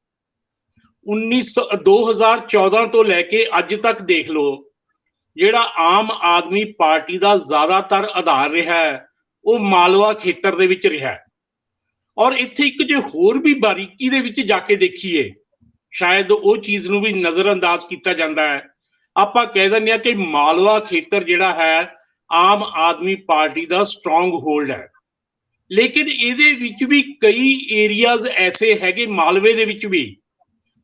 2014 ਤੋਂ ਲੈ ਕੇ ਅੱਜ ਤੱਕ ਦੇਖ ਲਓ, ਜਿਹੜਾ ਆਮ ਆਦਮੀ ਪਾਰਟੀ ਦਾ ਜ਼ਿਆਦਾਤਰ ਆਧਾਰ ਰਿਹਾ ਹੈ ਉਹ ਮਾਲਵਾ ਖੇਤਰ ਦੇ ਵਿੱਚ ਰਿਹਾ। ਔਰ ਇੱਥੇ ਇੱਕ ਜੇ ਹੋਰ ਵੀ ਬਾਰੀਕੀ ਦੇ ਵਿੱਚ ਜਾ ਕੇ ਦੇਖੀਏ, ਸ਼ਾਇਦ ਉਹ ਚੀਜ਼ ਨੂੰ ਵੀ ਨਜ਼ਰਅੰਦਾਜ਼ ਕੀਤਾ ਜਾਂਦਾ ਹੈ। ਆਪਾਂ ਕਹਿ ਦਿੰਦੇ ਹਾਂ ਕਿ ਮਾਲਵਾ ਖੇਤਰ ਜਿਹੜਾ ਹੈ ਆਮ ਆਦਮੀ ਪਾਰਟੀ ਦਾ ਸਟਰੋਂਗ ਹੋਲਡ ਹੈ, ਲੇਕਿਨ ਇਹਦੇ ਵਿੱਚ ਵੀ ਕਈ ਏਰੀਆਜ਼ ਐਸੇ ਹੈਗੇ ਮਾਲਵੇ ਦੇ ਵਿੱਚ ਵੀ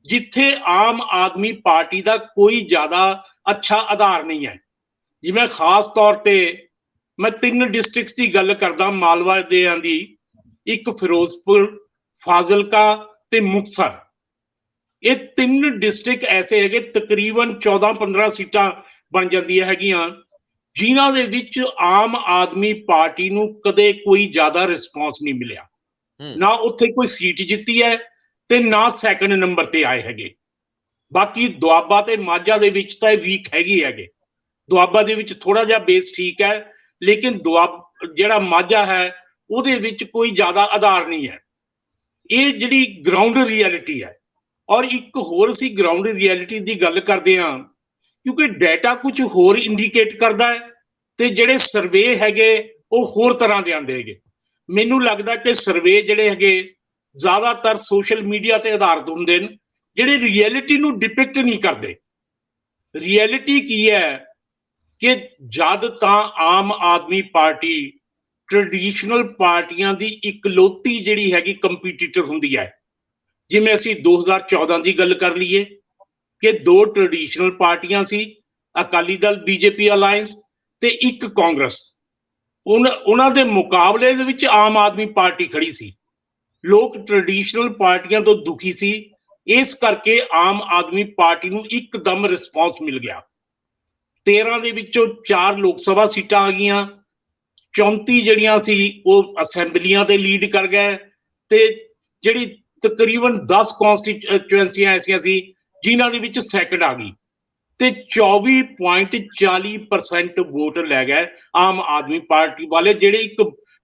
ਜਿੱਥੇ ਆਮ ਆਦਮੀ ਪਾਰਟੀ ਦਾ ਕੋਈ ਜ਼ਿਆਦਾ ਅੱਛਾ ਆਧਾਰ ਨਹੀਂ ਹੈ। ਜਿਵੇਂ ਖਾਸ ਤੌਰ ਤੇ ਮੈਂ 3 ਡਿਸਟ੍ਰਿਕਟਸ ਦੀ ਗੱਲ ਕਰਦਾ ਮਾਲਵਾ ਦੇ ਦੀ, ਇੱਕ ਫਿਰੋਜ਼ਪੁਰ, ਫਾਜ਼ਿਲਕਾ ਤੇ ਮੁਕਤਸਰ। ਇਹ 3 ਡਿਸਟ੍ਰਿਕਟ ਐਸੇ ਹੈਗੇ ਤਕਰੀਬਨ 14-15 ਸੀਟਾਂ ਬਣ ਜਾਂਦੀਆਂ ਹੈਗੀਆਂ ਜਿਨ੍ਹਾਂ ਦੇ ਵਿੱਚ ਆਮ ਆਦਮੀ ਪਾਰਟੀ ਨੂੰ ਕਦੇ ਕੋਈ ਜ਼ਿਆਦਾ ਰਿਸਪੌਂਸ ਨਹੀਂ ਮਿਲਿਆ। ਨਾ ਉੱਥੇ ਕੋਈ ਸੀਟ ਜਿੱਤੀ ਹੈ ਤੇ ਨਾ ਸੈਕੰਡ ਨੰਬਰ ਤੇ ਆਏ ਹੈਗੇ। ਬਾਕੀ ਦੁਆਬਾ ਤੇ ਮਾਝਾ ਦੇ ਵਿੱਚ ਤਾਂ ਇਹ ਵੀਕ ਹੈਗੇ। ਦੁਆਬਾ ਦੇ ਵਿੱਚ ਥੋੜਾ ਜਿਹਾ ਬੇਸ ਠੀਕ ਹੈ, ਲੇਕਿਨ ਜਿਹੜਾ ਮਾਝਾ ਹੈ ਉਹਦੇ ਵਿੱਚ ਕੋਈ ਜ਼ਿਆਦਾ ਆਧਾਰ ਨਹੀਂ ਹੈ। ਇਹ ਜਿਹੜੀ ਗਰਾਊਂਡ ਰਿਐਲਿਟੀ ਹੈ। ਔਰ ਇੱਕ ਹੋਰ ਅਸੀਂ ਗਰਾਊਂਡ ਰਿਐਲਿਟੀ ਦੀ ਗੱਲ ਕਰਦੇ ਹਾਂ ਕਿਉਂਕਿ ਡਾਟਾ ਕੁਝ ਹੋਰ ਇੰਡੀਕੇਟ ਕਰਦਾ ਹੈ ਤੇ ਜਿਹੜੇ ਸਰਵੇ ਹੈਗੇ ਉਹ ਹੋਰ ਤਰ੍ਹਾਂ ਦੇ ਆਉਂਦੇ ਹੈਗੇ। ਮੈਨੂੰ ਲੱਗਦਾ ਕਿ ਸਰਵੇ ਜਿਹੜੇ ਹੈਗੇ ਜ਼ਿਆਦਾਤਰ ਸੋਸ਼ਲ ਮੀਡੀਆ ਤੇ ਆਧਾਰਿਤ ਹੁੰਦੇ ਨੇ, ਜਿਹੜੇ ਰਿਐਲਿਟੀ ਨੂੰ ਡਿਪਿਕਟ ਨਹੀਂ ਕਰਦੇ। ਰਿਐਲਿਟੀ ਕੀ ਹੈ ਕਿ ਜਦ ਤਾਂ ਆਮ ਆਦਮੀ ਪਾਰਟੀ ਟ੍ਰੈਡੀਸ਼ਨਲ ਪਾਰਟੀਆਂ ਦੀ ਇਕਲੌਤੀ ਜਿਹੜੀ ਹੈਗੀ ਕੰਪੀਟੀਟਰ ਹੁੰਦੀ ਹੈ। ਜਿਵੇਂ ਅਸੀਂ 2014 ਦੀ ਗੱਲ ਕਰ ਲਈਏ ਕਿ 2 ਟ੍ਰੈਡੀਸ਼ਨਲ ਪਾਰਟੀਆਂ ਸੀ, ਅਕਾਲੀ ਦਲ ਬੀਜੇਪੀ ਅਲਾਇੰਸ ਤੇ ਇੱਕ ਕਾਂਗਰਸ। ਉਹਨਾਂ ਦੇ ਮੁਕਾਬਲੇ ਦੇ ਵਿੱਚ ਆਮ ਆਦਮੀ ਪਾਰਟੀ ਖੜੀ ਸੀ। ਲੋਕ ਟ੍ਰੈਡੀਸ਼ਨਲ ਪਾਰਟੀਆਂ ਤੋਂ ਦੁਖੀ ਸੀ, ਇਸ ਕਰਕੇ ਆਮ ਆਦਮੀ ਪਾਰਟੀ ਨੂੰ ਇੱਕਦਮ ਰਿਸਪੌਂਸ ਮਿਲ ਗਿਆ। 13 ਦੇ ਵਿੱਚੋਂ 4 ਲੋਕ ਸਭਾ ਸੀਟਾਂ ਆ ਗਈਆਂ, 34 ਜਿਹੜੀਆਂ ਸੀ ਉਹ ਅਸੈਂਬਲੀਆਂ ਤੇ ਲੀਡ ਕਰ ਗਏ ਤੇ ਜਿਹੜੀ ਤਕਰੀਬਨ 10 ਕੌਂਸਟੀਚੁਐਂਸੀਆਂ ਐਸੀਆਂ ਸੀ ਜਿਨ੍ਹਾਂ ਦੇ ਵਿੱਚ ਸੈਕੰਡ ਆ ਗਈ ਤੇ 24.40% ਵੋਟ ਲੈ ਗਏ ਆਮ ਆਦਮੀ ਪਾਰਟੀ ਵਾਲੇ, ਜਿਹੜੇ ਇੱਕ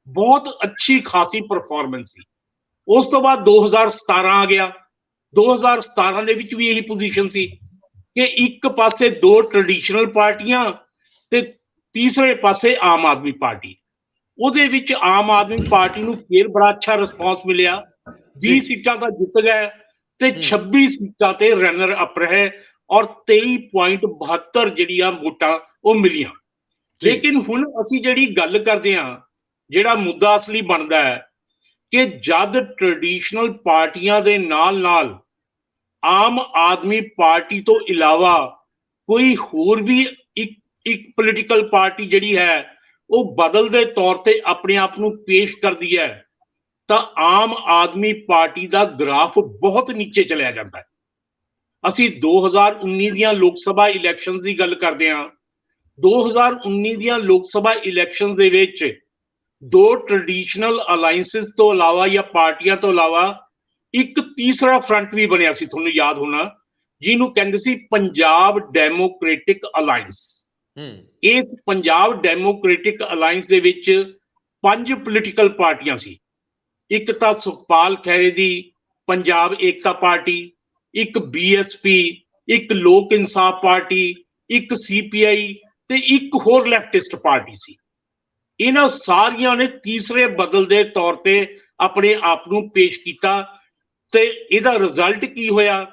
ਬਹੁਤ ਅੱਛੀ ਖਾਸੀ ਪਰਫਾਰਮੈਂਸ ਸੀ। ਉਸ ਤੋਂ ਬਾਅਦ 2017 ਆ ਗਿਆ। 2017 ਦੇ ਵਿੱਚ ਵੀ ਇਹੀ ਪੋਜੀਸ਼ਨ ਸੀ ਕਿ ਇੱਕ ਪਾਸੇ 2 ਟ੍ਰੈਡੀਸ਼ਨਲ ਪਾਰਟੀਆਂ ਤੇ ਤੀਸਰੇ ਪਾਸੇ ਆਮ ਆਦਮੀ ਪਾਰਟੀ। ਉਹਦੇ ਵਿੱਚ ਆਮ ਆਦਮੀ ਪਾਰਟੀ ਨੂੰ ਫੇਰ ਬੜਾ ਅੱਛਾ ਰਿਸਪੌਂਸ ਮਿਲਿਆ, 20 ਸੀਟਾਂ ਤਾਂ ਜਿੱਤ ਗਏ ਤੇ 26 ਸੀਟਾਂ ਤੇ ਰਨਰ ਅਪ ਰਹੇ ਔਰ 23.72 ਜਿਹੜੀਆਂ ਵੋਟਾਂ ਉਹ ਮਿਲੀਆਂ। ਲੇਕਿਨ ਹੁਣ ਅਸੀਂ ਜਿਹੜੀ ਗੱਲ ਕਰਦੇ ਹਾਂ, ਜਿਹੜਾ ਮੁੱਦਾ ਅਸਲੀ ਬਣਦਾ ਹੈ ਕਿ ਜਦ ਟ੍ਰੈਡੀਸ਼ਨਲ ਪਾਰਟੀਆਂ ਦੇ ਨਾਲ ਆਮ ਆਦਮੀ ਪਾਰਟੀ ਤੋਂ ਇਲਾਵਾ ਕੋਈ ਹੋਰ ਵੀ ਇੱਕ ਪੋਲੀਟੀਕਲ ਪਾਰਟੀ ਜਿਹੜੀ ਹੈ ਉਹ ਬਦਲ ਦੇ ਤੌਰ ਤੇ ਆਪਣੇ ਆਪ ਨੂੰ ਪੇਸ਼ ਕਰਦੀ ਹੈ ਤਾਂ ਆਮ ਆਦਮੀ ਪਾਰਟੀ ਦਾ ਗ੍ਰਾਫ ਬਹੁਤ ਨੀਚੇ ਚਲਿਆ ਜਾਂਦਾ ਹੈ। ਅਸੀਂ 2019 ਦੀਆਂ ਲੋਕ ਸਭਾ ਇਲੈਕਸ਼ਨਸ ਦੀ ਗੱਲ ਕਰਦੇ ਹਾਂ। 2019 ਦੀਆਂ ਲੋਕ ਸਭਾ ਇਲੈਕਸ਼ਨਸ ਦੇ ਵਿੱਚ 2 ਟ੍ਰੈਡੀਸ਼ਨਲ ਅਲਾਇੰਸਿਸ ਤੋਂ ਇਲਾਵਾ ਜਾਂ ਪਾਰਟੀਆਂ ਤੋਂ ਇਲਾਵਾ ਇੱਕ ਤੀਸਰਾ ਫਰੰਟ ਵੀ ਬਣਿਆ ਸੀ, ਤੁਹਾਨੂੰ ਯਾਦ ਹੋਣਾ, ਜਿਹਨੂੰ ਕਹਿੰਦੇ ਸੀ ਪੰਜਾਬ ਡੈਮੋਕ੍ਰੈਟਿਕ ਅਲਾਇੰਸ। ਇਸ ਪੰਜਾਬ ਡੈਮੋਕ੍ਰੈਟਿਕ ਅਲਾਇੰਸ ਦੇ ਵਿੱਚ 5 ਪੋਲੀਟੀਕਲ ਪਾਰਟੀਆਂ ਸੀ। ਇੱਕ ਤਾਂ ਸੁਖਪਾਲ ਖਹਿਰੇ ਦੀ ਪੰਜਾਬ ਏਕਤਾ ਪਾਰਟੀ, ਇੱਕ BSP, ਇੱਕ ਲੋਕ ਇਨਸਾਫ ਪਾਰਟੀ, ਇੱਕ CPI ਤੇ ਇੱਕ ਹੋਰ ਲੈਫਟਿਸਟ ਪਾਰਟੀ ਸੀ। ਇਹਨਾਂ ਸਾਰੀਆਂ ਨੇ ਤੀਸਰੇ ਬਦਲ ਦੇ ਤੌਰ ਤੇ ਆਪਣੇ ਆਪ ਨੂੰ ਪੇਸ਼ ਕੀਤਾ ਤੇ ਇਹਦਾ ਰਿਜ਼ਲਟ ਕੀ ਹੋਇਆ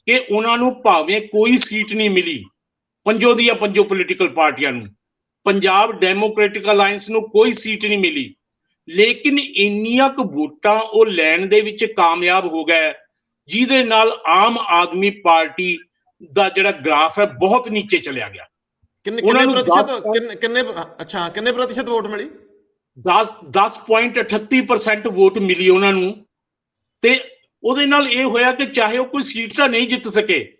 ਕਿ ਉਹਨਾਂ ਨੂੰ ਭਾਵੇਂ ਕੋਈ ਸੀਟ ਨਹੀਂ ਮਿਲੀ, 5 ਦੀਆਂ 5 ਪੋਲੀਟੀਕਲ ਪਾਰਟੀਆਂ ਨੂੰ, ਪੰਜਾਬ ਡੈਮੋਕ੍ਰੈਟਿਕ ਅਲਾਇੰਸ ਨੂੰ ਕੋਈ ਸੀਟ ਨਹੀਂ ਮਿਲੀ, ਲੇਕਿਨ ਇੰਨੀਆਂ ਕੁ ਵੋਟਾਂ ਉਹ ਲੈਣ ਦੇ ਵਿੱਚ ਕਾਮਯਾਬ ਹੋ ਗਏ ਜਿਹਦੇ ਨਾਲ ਆਮ ਆਦਮੀ ਪਾਰਟੀ ਦਾ ਜਿਹੜਾ ਗ੍ਰਾਫ ਹੈ ਬਹੁਤ ਨੀਚੇ ਚਲਿਆ ਗਿਆ। ਕਿੰਨੇ ਉਹਨਾਂ ਕਿੰਨੇ ਨੂੰ ਪ੍ਰਤੀਸ਼ਤ ਕਿੰਨੇ ਅੱਛਾ ਕਿੰਨੇ ਪ੍ਰਤੀਸ਼ਤ ਵੋਟ ਮਿਲੀ? 10.38% ਵੋਟ ਮਿਲੀ ਉਹਨਾਂ ਨੂੰ। ਤੇ ਉਹਦੇ ਨਾਲ ਇਹ ਹੋਇਆ ਕਿ ਚਾਹੇ ਉਹ ਕੋਈ ਸੀਟ ਤਾਂ ਨਹੀਂ ਜਿੱਤ ਸਕੇ,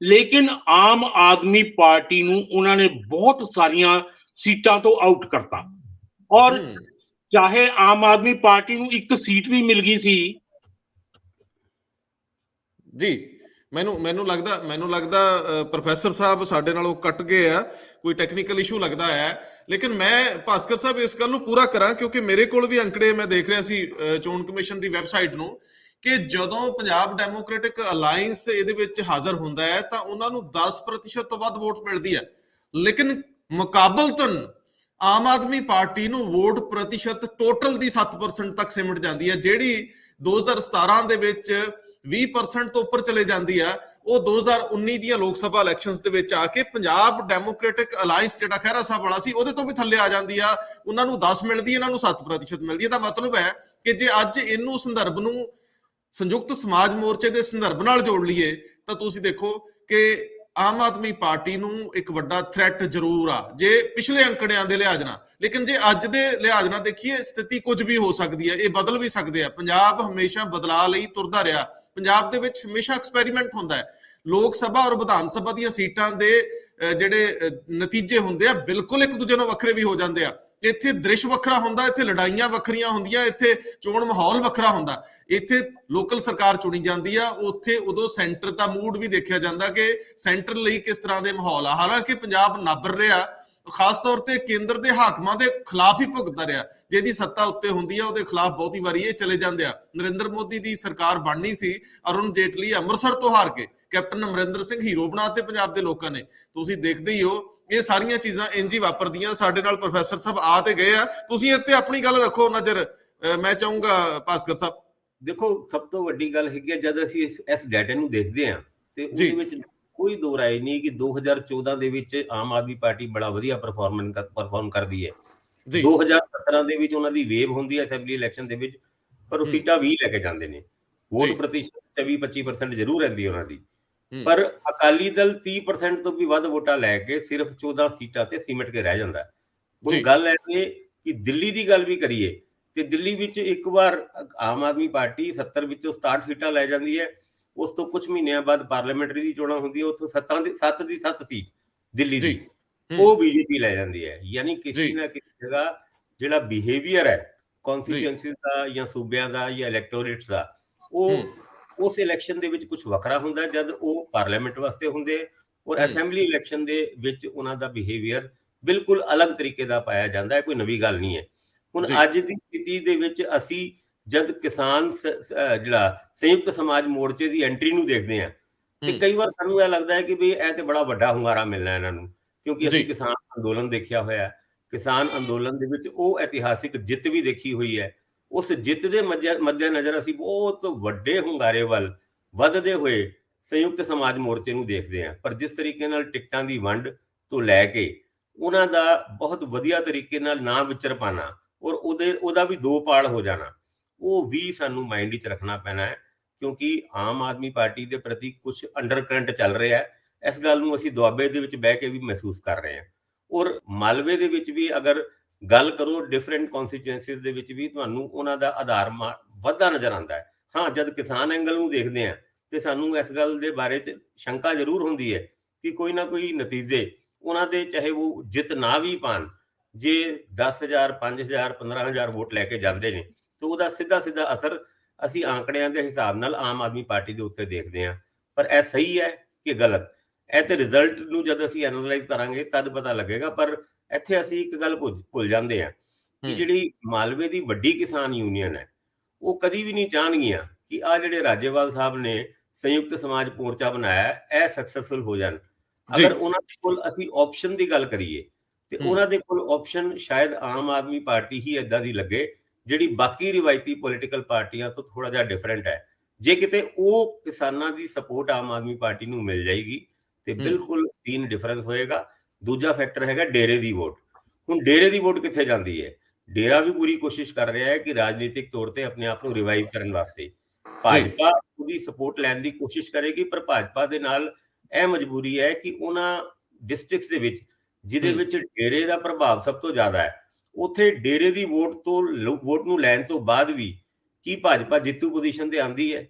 ਲੇਕਿਨ ਆਮ ਆਦਮੀ ਪਾਰਟੀ ਨੂੰ ਉਹਨਾਂ ਨੇ ਬਹੁਤ ਸਾਰੀਆਂ ਸੀਟਾਂ ਤੋਂ ਆਊਟ ਕਰਤਾ। ਔਰ ਚਾਹੇ ਆਮ ਆਦਮੀ ਪਾਰਟੀ ਨੂੰ ਇੱਕ ਸੀਟ ਵੀ ਮਿਲ ਗਈ ਸੀ। ਜੀ ਮੈਨੂੰ ਲੱਗਦਾ ਪ੍ਰੋਫੈਸਰ ਸਾਹਿਬ ਸਾਡੇ ਨਾਲੋਂ ਕੱਟ ਗਏ ਆ, ਕੋਈ ਟੈਕਨੀਕਲ ਇਸ਼ੂ ਲੱਗਦਾ ਹੈ। ਲੇਕਿਨ ਮੈਂ ਭਾਸਕਰ ਸਾਹਿਬ ਇਸ ਗੱਲ ਨੂੰ ਪੂਰਾ ਕਰਾਂ, ਕਿਉਂਕਿ ਮੇਰੇ ਕੋਲ ਵੀ ਅੰਕੜੇ ਮੈਂ ਦੇਖ ਰਿਹਾ ਸੀ ਚੋਣ ਕਮਿਸ਼ਨ ਦੀ ਵੈਬਸਾਈਟ ਨੂੰ, ਕਿ ਜਦੋਂ ਪੰਜਾਬ ਡੈਮੋਕ੍ਰੈਟਿਕ ਅਲਾਈਅੰਸ ਇਹਦੇ ਵਿੱਚ ਹਾਜ਼ਰ ਹੁੰਦਾ ਹੈ ਤਾਂ ਉਹਨਾਂ ਨੂੰ 10% ਤੋਂ ਵੱਧ ਵੋਟ ਮਿਲਦੀ ਹੈ। ਲੇਕਿਨ ਮੁਕਾਬਲਤਨ ਆਮ ਆਦਮੀ ਪਾਰਟੀ ਨੂੰ ਵੋਟ ਪ੍ਰਤੀਸ਼ਤ ਟੋਟਲ ਦੀ 7% ਤੱਕ ਸਿਮਟ ਜਾਂਦੀ ਹੈ, ਜਿਹੜੀ 2017 ਦੇ ਵਿੱਚ 20% ਤੋਂ ਉੱਪਰ ਚਲੇ ਜਾਂਦੀ ਆ। ਉਹ 2019 ਦੀਆਂ ਲੋਕ ਸਭਾ ਇਲੈਕਸ਼ਨਸ ਦੇ ਵਿੱਚ ਆ ਕੇ ਪੰਜਾਬ ਡੈਮੋਕ੍ਰੈਟਿਕ ਅਲਾਈਅੰਸ ਜਿਹੜਾ ਖਹਿਰਾ ਸਾਹਿਬ ਵਾਲਾ ਸੀ ਉਹਦੇ ਤੋਂ ਵੀ ਥੱਲੇ ਆ ਜਾਂਦੀ ਆ। ਉਹਨਾਂ ਨੂੰ 10 ਮਿਲਦੀ, ਇਹਨਾਂ ਨੂੰ 7% ਮਿਲਦੀ ਹੈ। ਇਹਦਾ ਮਤਲਬ ਹੈ ਕਿ ਜੇ ਅੱਜ ਇਹਨੂੰ ਸੰਦਰਭ ਨੂੰ ਸੰਯੁਕਤ ਸਮਾਜ ਮੋਰਚੇ ਦੇ ਸੰਦਰਭ ਨਾਲ ਜੋੜ ਲਈਏ ਤਾਂ ਤੁਸੀਂ ਦੇਖੋ ਕਿ ਆਮ ਆਦਮੀ ਪਾਰਟੀ ਨੂੰ ਇੱਕ ਵੱਡਾ ਥ੍ਰੈਟ ਜ਼ਰੂਰ ਆ, ਜੇ ਪਿਛਲੇ ਅੰਕੜਿਆਂ ਦੇ ਲਿਹਾਜ਼ ਨਾਲ। ਲੇਕਿਨ ਜੇ ਅੱਜ ਦੇ ਲਿਹਾਜ਼ ਨਾਲ ਦੇਖੀਏ, ਸਥਿਤੀ ਕੁਝ ਵੀ ਹੋ ਸਕਦੀ ਹੈ, ਇਹ ਬਦਲ ਵੀ ਸਕਦੇ ਆ। ਪੰਜਾਬ ਹਮੇਸ਼ਾ ਬਦਲਾਅ ਲਈ ਤੁਰਦਾ ਰਿਹਾ। ਪੰਜਾਬ ਦੇ ਵਿੱਚ ਹਮੇਸ਼ਾ ਐਕਸਪੈਰੀਮੈਂਟ ਹੁੰਦਾ ਹੈ। ਲੋਕ ਸਭਾ ਔਰ ਵਿਧਾਨ ਸਭਾ ਦੀਆਂ ਸੀਟਾਂ ਦੇ ਜਿਹੜੇ ਨਤੀਜੇ ਹੁੰਦੇ ਆ ਬਿਲਕੁਲ ਇੱਕ ਦੂਜੇ ਨੂੰ ਵੱਖਰੇ ਵੀ ਹੋ ਜਾਂਦੇ ਆ। ਇੱਥੇ ਦ੍ਰਿਸ਼ ਵੱਖਰਾ ਹੁੰਦਾ, ਇੱਥੇ ਲੜਾਈਆਂ ਵੱਖਰੀਆਂ ਹੁੰਦੀਆਂ, ਇੱਥੇ ਚੋਣ ਮਾਹੌਲ ਵੱਖਰਾ ਹੁੰਦਾ। ਇੱਥੇ ਲੋਕਲ ਸਰਕਾਰ ਚੁਣੀ ਜਾਂਦੀ ਆ, ਉੱਥੇ ਉਦੋਂ ਸੈਂਟਰ ਦਾ ਮੂਡ ਵੀ ਦੇਖਿਆ ਜਾਂਦਾ ਕਿ ਸੈਂਟਰ ਲਈ ਕਿਸ ਤਰ੍ਹਾਂ ਦੇ ਮਾਹੌਲ ਆ। ਹਾਲਾਂਕਿ ਪੰਜਾਬ ਨਾਬਰ ਰਿਹਾ, ਖਾਸ ਤੌਰ ਤੇ ਕੇਂਦਰ ਦੇ ਹਾਕਮਾਂ ਦੇ ਖਿਲਾਫ ਹੀ ਭੁਗਤਦਾ ਰਿਹਾ। ਜਿਹਦੀ ਸੱਤਾ ਉੱਤੇ ਹੁੰਦੀ ਆ ਉਹਦੇ ਖਿਲਾਫ ਬਹੁਤੀ ਵਾਰੀ ਇਹ ਚਲੇ ਜਾਂਦੇ ਆ। ਨਰਿੰਦਰ ਮੋਦੀ ਦੀ ਸਰਕਾਰ ਬਣਨੀ ਸੀ, ਅਰੁਣ ਜੇਟਲੀ ਅੰਮ੍ਰਿਤਸਰ ਤੋਂ ਹਾਰ ਕੇ ਕੈਪਟਨ ਅਮਰਿੰਦਰ ਸਿੰਘ ਹੀਰੋ ਬਣਾਤੇ ਪੰਜਾਬ ਦੇ ਲੋਕਾਂ ਨੇ। ਤੁਸੀਂ ਦੇਖਦੇ ਹੀ ਹੋ ਇਹ ਸਾਰੀਆਂ ਚੀਜ਼ਾਂ ਇੰਜ ਹੀ ਵਾਪਰਦੀਆਂ। ਸਾਡੇ ਨਾਲ ਪ੍ਰੋਫੈਸਰ ਸਾਹਿਬ ਆ ਤੇ ਗਏ ਆ, ਤੁਸੀਂ ਇੱਥੇ ਆਪਣੀ ਗੱਲ ਰੱਖੋ ਨਜ਼ਰ। ਮੈਂ ਚਾਹੂੰਗਾ ਭਾਸਕਰ ਸਾਹਿਬ। ਦੇਖੋ, ਸਭ ਤੋਂ ਵੱਡੀ ਗੱਲ ਹੈਗੀ ਹੈ, ਜਦ ਅਸੀਂ ਇਸ ਡਾਟਾ ਨੂੰ ਦੇਖਦੇ ਹਾਂ ਤੇ ਉਹਦੇ ਵਿੱਚ ਕੋਈ ਦੋ ਰਾਏ ਨਹੀਂ ਕਿ 2014 ਦੇ ਵਿੱਚ ਆਮ ਆਦਮੀ ਪਾਰਟੀ ਬੜਾ ਵਧੀਆ ਪਰਫਾਰਮ ਕਰਦੀ ਹੈ। 2017 ਦੇ ਵਿੱਚ ਉਹਨਾਂ ਦੀ ਵੇਵ ਹੁੰਦੀ ਹੈ ਅਸੈਂਬਲੀ ਇਲੈਕਸ਼ਨ ਦੇ ਵਿੱਚ, ਪਰ ਉਹ ਸੀਟਾਂ 20 ਲੈ ਕੇ ਜਾਂਦੇ ਨੇ। ਵੋਟ ਪ੍ਰਤੀਸ਼ਤ 20-25% ਜ਼ਰੂਰ ਰਹਿੰਦੀ ਉਹਨਾਂ ਦੀ, ਪਰ ਅਕਾਲੀ ਦਲ 30% ਤੋਂ ਵੀ ਵੱਧ ਵੋਟਾਂ ਲੈ ਕੇ ਸਿਰਫ 14 ਸੀਟਾਂ ਤੇ ਸਿਮਟ ਕੇ ਰਹਿ ਜਾਂਦਾ। ਹੁਣ ਗੱਲ ਹੈ ਕਿ ਦਿੱਲੀ ਦੀ ਗੱਲ ਵੀ ਕਰੀਏ ਤੇ ਦਿੱਲੀ ਵਿੱਚ ਇੱਕ ਵਾਰ ਆਮ ਆਦਮੀ ਪਾਰਟੀ 70 ਵਿੱਚੋਂ 67 ਸੀਟਾਂ ਲੈ ਜਾਂਦੀ ਹੈ। ਉਸ ਤੋਂ ਕੁਝ ਮਹੀਨਿਆਂ ਬਾਅਦ ਪਾਰਲੀਮੈਂਟਰੀ ਦੀ ਚੋਣਾਂ ਹੁੰਦੀ ਹੈ, ਉੱਥੋਂ 7 ਸੀਟ ਦਿੱਲੀ ਦੀ ਉਹ ਬੀਜੇਪੀ ਲੈ ਜਾਂਦੀ ਹੈ। ਯਾਨੀ ਕਿਸੇ ਨਾ ਕਿਸੇ ਜਗ੍ਹਾ ਜਿਹੜਾ ਬਿਹੇਵੀਅਰ ਹੈ ਕੌਨਸਟੀਟੂਐਂਸੀਜ਼ ਦਾ ਜਾਂ ਸੂਬਿਆਂ ਦਾ ਜਾਂ ਇਲੈਕਟੋਰੇਟਸ ਦਾ, ਉਹ ਉਸ ਇਲੈਕਸ਼ਨ ਦੇ ਵਿੱਚ ਕੁਝ ਵੱਖਰਾ ਹੁੰਦਾ ਜਦ ਉਹ ਪਾਰਲੀਮੈਂਟ ਵਾਸਤੇ ਹੁੰਦੇ, ਔਰ ਅਸੈਂਬਲੀ ਇਲੈਕਸ਼ਨ ਦੇ ਵਿੱਚ ਉਹਨਾਂ ਦਾ ਬਿਹੇਵੀਅਰ ਬਿਲਕੁਲ ਅਲੱਗ ਤਰੀਕੇ ਦਾ ਪਾਇਆ ਜਾਂਦਾ ਹੈ। ਕੋਈ ਨਵੀਂ ਗੱਲ ਨਹੀਂ ਹੈ। ਹੁਣ ਅੱਜ ਦੀ ਸਥਿਤੀ ਦੇ ਵਿੱਚ ਅਸੀਂ ਜਦ ਕਿਸਾਨ ਜਿਹੜਾ ਸੰਯੁਕਤ ਸਮਾਜ ਮੋਰਚੇ ਦੀ ਐਂਟਰੀ ਨੂੰ ਦੇਖਦੇ ਹਾਂ ਤੇ ਕਈ ਵਾਰ ਸਾਨੂੰ ਇਹ ਲੱਗਦਾ ਹੈ ਕਿ ਵੀ ਇਹ ਤੇ ਬੜਾ ਵੱਡਾ ਹੁੰਗਾਰਾ ਮਿਲਣਾ ਇਹਨਾਂ ਨੂੰ, ਕਿਉਂਕਿ ਅਸੀਂ ਕਿਸਾਨ ਅੰਦੋਲਨ ਦੇਖਿਆ ਹੋਇਆ। ਕਿਸਾਨ ਅੰਦੋਲਨ ਦੇ ਵਿੱਚ ਉਹ ਇਤਿਹਾਸਿਕ ਜਿੱਤ ਵੀ ਦੇਖੀ ਹੋਈ ਹੈ। ਉਸ ਜਿੱਤ ਦੇ ਮੱਦੇ ਨਜ਼ਰ ਅਸੀਂ ਬਹੁਤ ਵੱਡੇ ਹੁੰਗਾਰੇ ਵੱਲ ਵੱਧਦੇ ਹੋਏ ਸੰਯੁਕਤ ਸਮਾਜ ਮੋਰਚੇ ਨੂੰ ਦੇਖਦੇ ਹਾਂ। ਪਰ ਜਿਸ ਤਰੀਕੇ ਨਾਲ ਟਿਕਟਾਂ ਦੀ ਵੰਡ ਤੋਂ ਲੈ ਕੇ ਉਹਨਾਂ ਦਾ ਬਹੁਤ ਵਧੀਆ ਤਰੀਕੇ ਨਾਲ ਨਾ ਵਿਚਰ ਪਾਣਾ ਔਰ ਉਹਦਾ ਵੀ ਦੋ ਪਾਲ ਹੋ ਜਾਣਾ, ਉਹ ਵੀ ਸਾਨੂੰ ਮਾਈਂਡ ਵਿੱਚ ਰੱਖਣਾ ਪੈਣਾ ਹੈ, ਕਿਉਂਕਿ ਆਮ ਆਦਮੀ ਪਾਰਟੀ ਦੇ ਪ੍ਰਤੀ ਕੁਝ ਅੰਡਰ ਕਰੰਟ ਚੱਲ ਰਿਹਾ ਹੈ। ਇਸ ਗੱਲ ਨੂੰ ਅਸੀਂ ਦੁਆਬੇ ਦੇ ਵਿੱਚ ਬਹਿ ਕੇ ਵੀ ਮਹਿਸੂਸ ਕਰ ਰਹੇ ਹਾਂ, ਔਰ ਮਾਲਵੇ ਦੇ ਵਿੱਚ ਵੀ ਅਗਰ ਗੱਲ ਕਰੋ ਡਿਫਰੈਂਟ ਕੌਨਸਟੀਟੂਐਂਸੀਜ਼ ਦੇ ਵਿੱਚ ਵੀ ਤੁਹਾਨੂੰ ਉਹਨਾਂ ਦਾ ਆਧਾਰ ਵੱਧਦਾ ਨਜ਼ਰ ਆਉਂਦਾ ਹੈ। ਹਾਂ, ਜਦ ਕਿਸਾਨ ਐਂਗਲ ਨੂੰ ਦੇਖਦੇ ਹਾਂ ਤੇ ਸਾਨੂੰ ਇਸ ਗੱਲ ਦੇ ਬਾਰੇ 'ਚ ਸ਼ੰਕਾ ਜ਼ਰੂਰ ਹੁੰਦੀ ਹੈ ਕਿ ਕੋਈ ਨਾ ਕੋਈ ਨਤੀਜੇ ਉਹਨਾਂ ਦੇ, ਚਾਹੇ ਉਹ ਜਿੱਤ ਨਾ ਵੀ ਪਾਣ, ਜੇ 10,000 5,000 15,000 ਵੋਟ ਲੈ ਕੇ ਜਾਂਦੇ ਨੇ ਤਾਂ ਉਹਦਾ ਸਿੱਧਾ ਅਸਰ ਅਸੀਂ ਆંકੜਿਆਂ ਦੇ ਹਿਸਾਬ ਨਾਲ ਆਮ ਆਦਮੀ ਪਾਰਟੀ ਦੇ ਉੱਤੇ ਦੇਖਦੇ ਹਾਂ। ਪਰ ਇਹ ਸਹੀ ਹੈ ਕਿ ਗਲਤ, ਇਹ ਤੇ ਰਿਜ਼ਲਟ ਨੂੰ ਜਦ ਅਸੀਂ ਐਨਾਲਾਈਜ਼ ਕਰਾਂਗੇ ਤਦ ਪਤਾ ਲੱਗੇਗਾ। ਪਰ ਇੱਥੇ ਅਸੀਂ ਇੱਕ ਗੱਲ ਭੁੱਲ ਜਾਂਦੇ ਹਾਂ ਕਿ ਜਿਹੜੀ ਮਾਲਵੇ ਦੀ ਵੱਡੀ ਕਿਸਾਨ ਯੂਨੀਅਨ ਹੈ, ਉਹ ਕਦੀ ਵੀ ਨਹੀਂ ਚਾਹਣਗੀਆਂ ਕਿ ਆਹ ਜਿਹੜੇ ਰਾਜੇਵਾਲ ਸਾਹਿਬ ਨੇ ਸੰਯੁਕਤ ਸਮਾਜ ਮੋਰਚਾ ਬਣਾਇਆ ਇਹ ਸਕਸੈਸਫੁਲ ਹੋ ਜਾਣ। ਅਗਰ ਉਹਨਾਂ ਦੇ ਕੋਲ ਅਸੀਂ ਆਪਸ਼ਨ ਦੀ ਗੱਲ ਕਰੀਏ ਤੇ ਉਹਨਾਂ ਦੇ ਕੋਲ ਆਪਸ਼ਨ ਸ਼ਾਇਦ ਆਮ ਆਦਮੀ ਪਾਰਟੀ ਹੀ ਏਦਾਂ ਦੀ ਲੱਗੇ ਜਿਹੜੀ ਬਾਕੀ ਰਿਵਾਇਤੀ ਪੋਲੀਟੀਕਲ ਪਾਰਟੀਆਂ ਤੋਂ ਥੋੜਾ ਜਿਹਾ ਡਿਫਰੈਂਟ ਹੈ। ਜੇ ਕਿਤੇ ਉਹ ਕਿਸਾਨਾਂ ਦੀ ਸਪੋਰਟ ਆਮ ਆਦਮੀ ਪਾਰਟੀ ਨੂੰ ਮਿਲ ਜਾਏਗੀ ਤੇ ਬਿਲਕੁਲ ਸੀਨ ਡਿਫਰੈਂਸ ਹੋਏਗਾ। ਦੂਜਾ ਫੈਕਟਰ ਹੈਗਾ ਡੇਰੇ ਦੀ ਵੋਟ। ਹੁਣ ਡੇਰੇ ਦੀ ਵੋਟ ਕਿੱਥੇ ਜਾਂਦੀ ਹੈ? ਡੇਰਾ ਵੀ ਪੂਰੀ ਕੋਸ਼ਿਸ਼ ਕਰ ਰਿਹਾ ਹੈ ਕਿ ਰਾਜਨੀਤਿਕ ਤੌਰ ਤੇ ਆਪਣੇ ਆਪ ਨੂੰ ਰਿਵਾਈਵ ਕਰਨ ਵਾਸਤੇ ਭਾਜਪਾ ਉਹਦੀ ਸਪੋਰਟ ਲੈਣ ਦੀ ਕੋਸ਼ਿਸ਼ ਕਰੇਗੀ, ਪਰ ਭਾਜਪਾ ਦੇ ਨਾਲ ਇਹ ਮਜਬੂਰੀ ਹੈ ਕਿ ਉਹਨਾਂ ਡਿਸਟ੍ਰਿਕਟਸ ਦੇ ਵਿੱਚ ਜਿਹਦੇ ਵਿੱਚ ਡੇਰੇ ਦਾ ਪ੍ਰਭਾਵ ਸਭ ਤੋਂ ਜ਼ਿਆਦਾ ਹੈ, ਉੱਥੇ ਡੇਰੇ ਦੀ ਵੋਟ ਨੂੰ ਲੈਣ ਤੋਂ ਬਾਅਦ ਵੀ ਕੀ ਭਾਜਪਾ ਜਿੱਤੂ ਪੋਜੀਸ਼ਨ ਤੇ ਆਂਦੀ ਹੈ?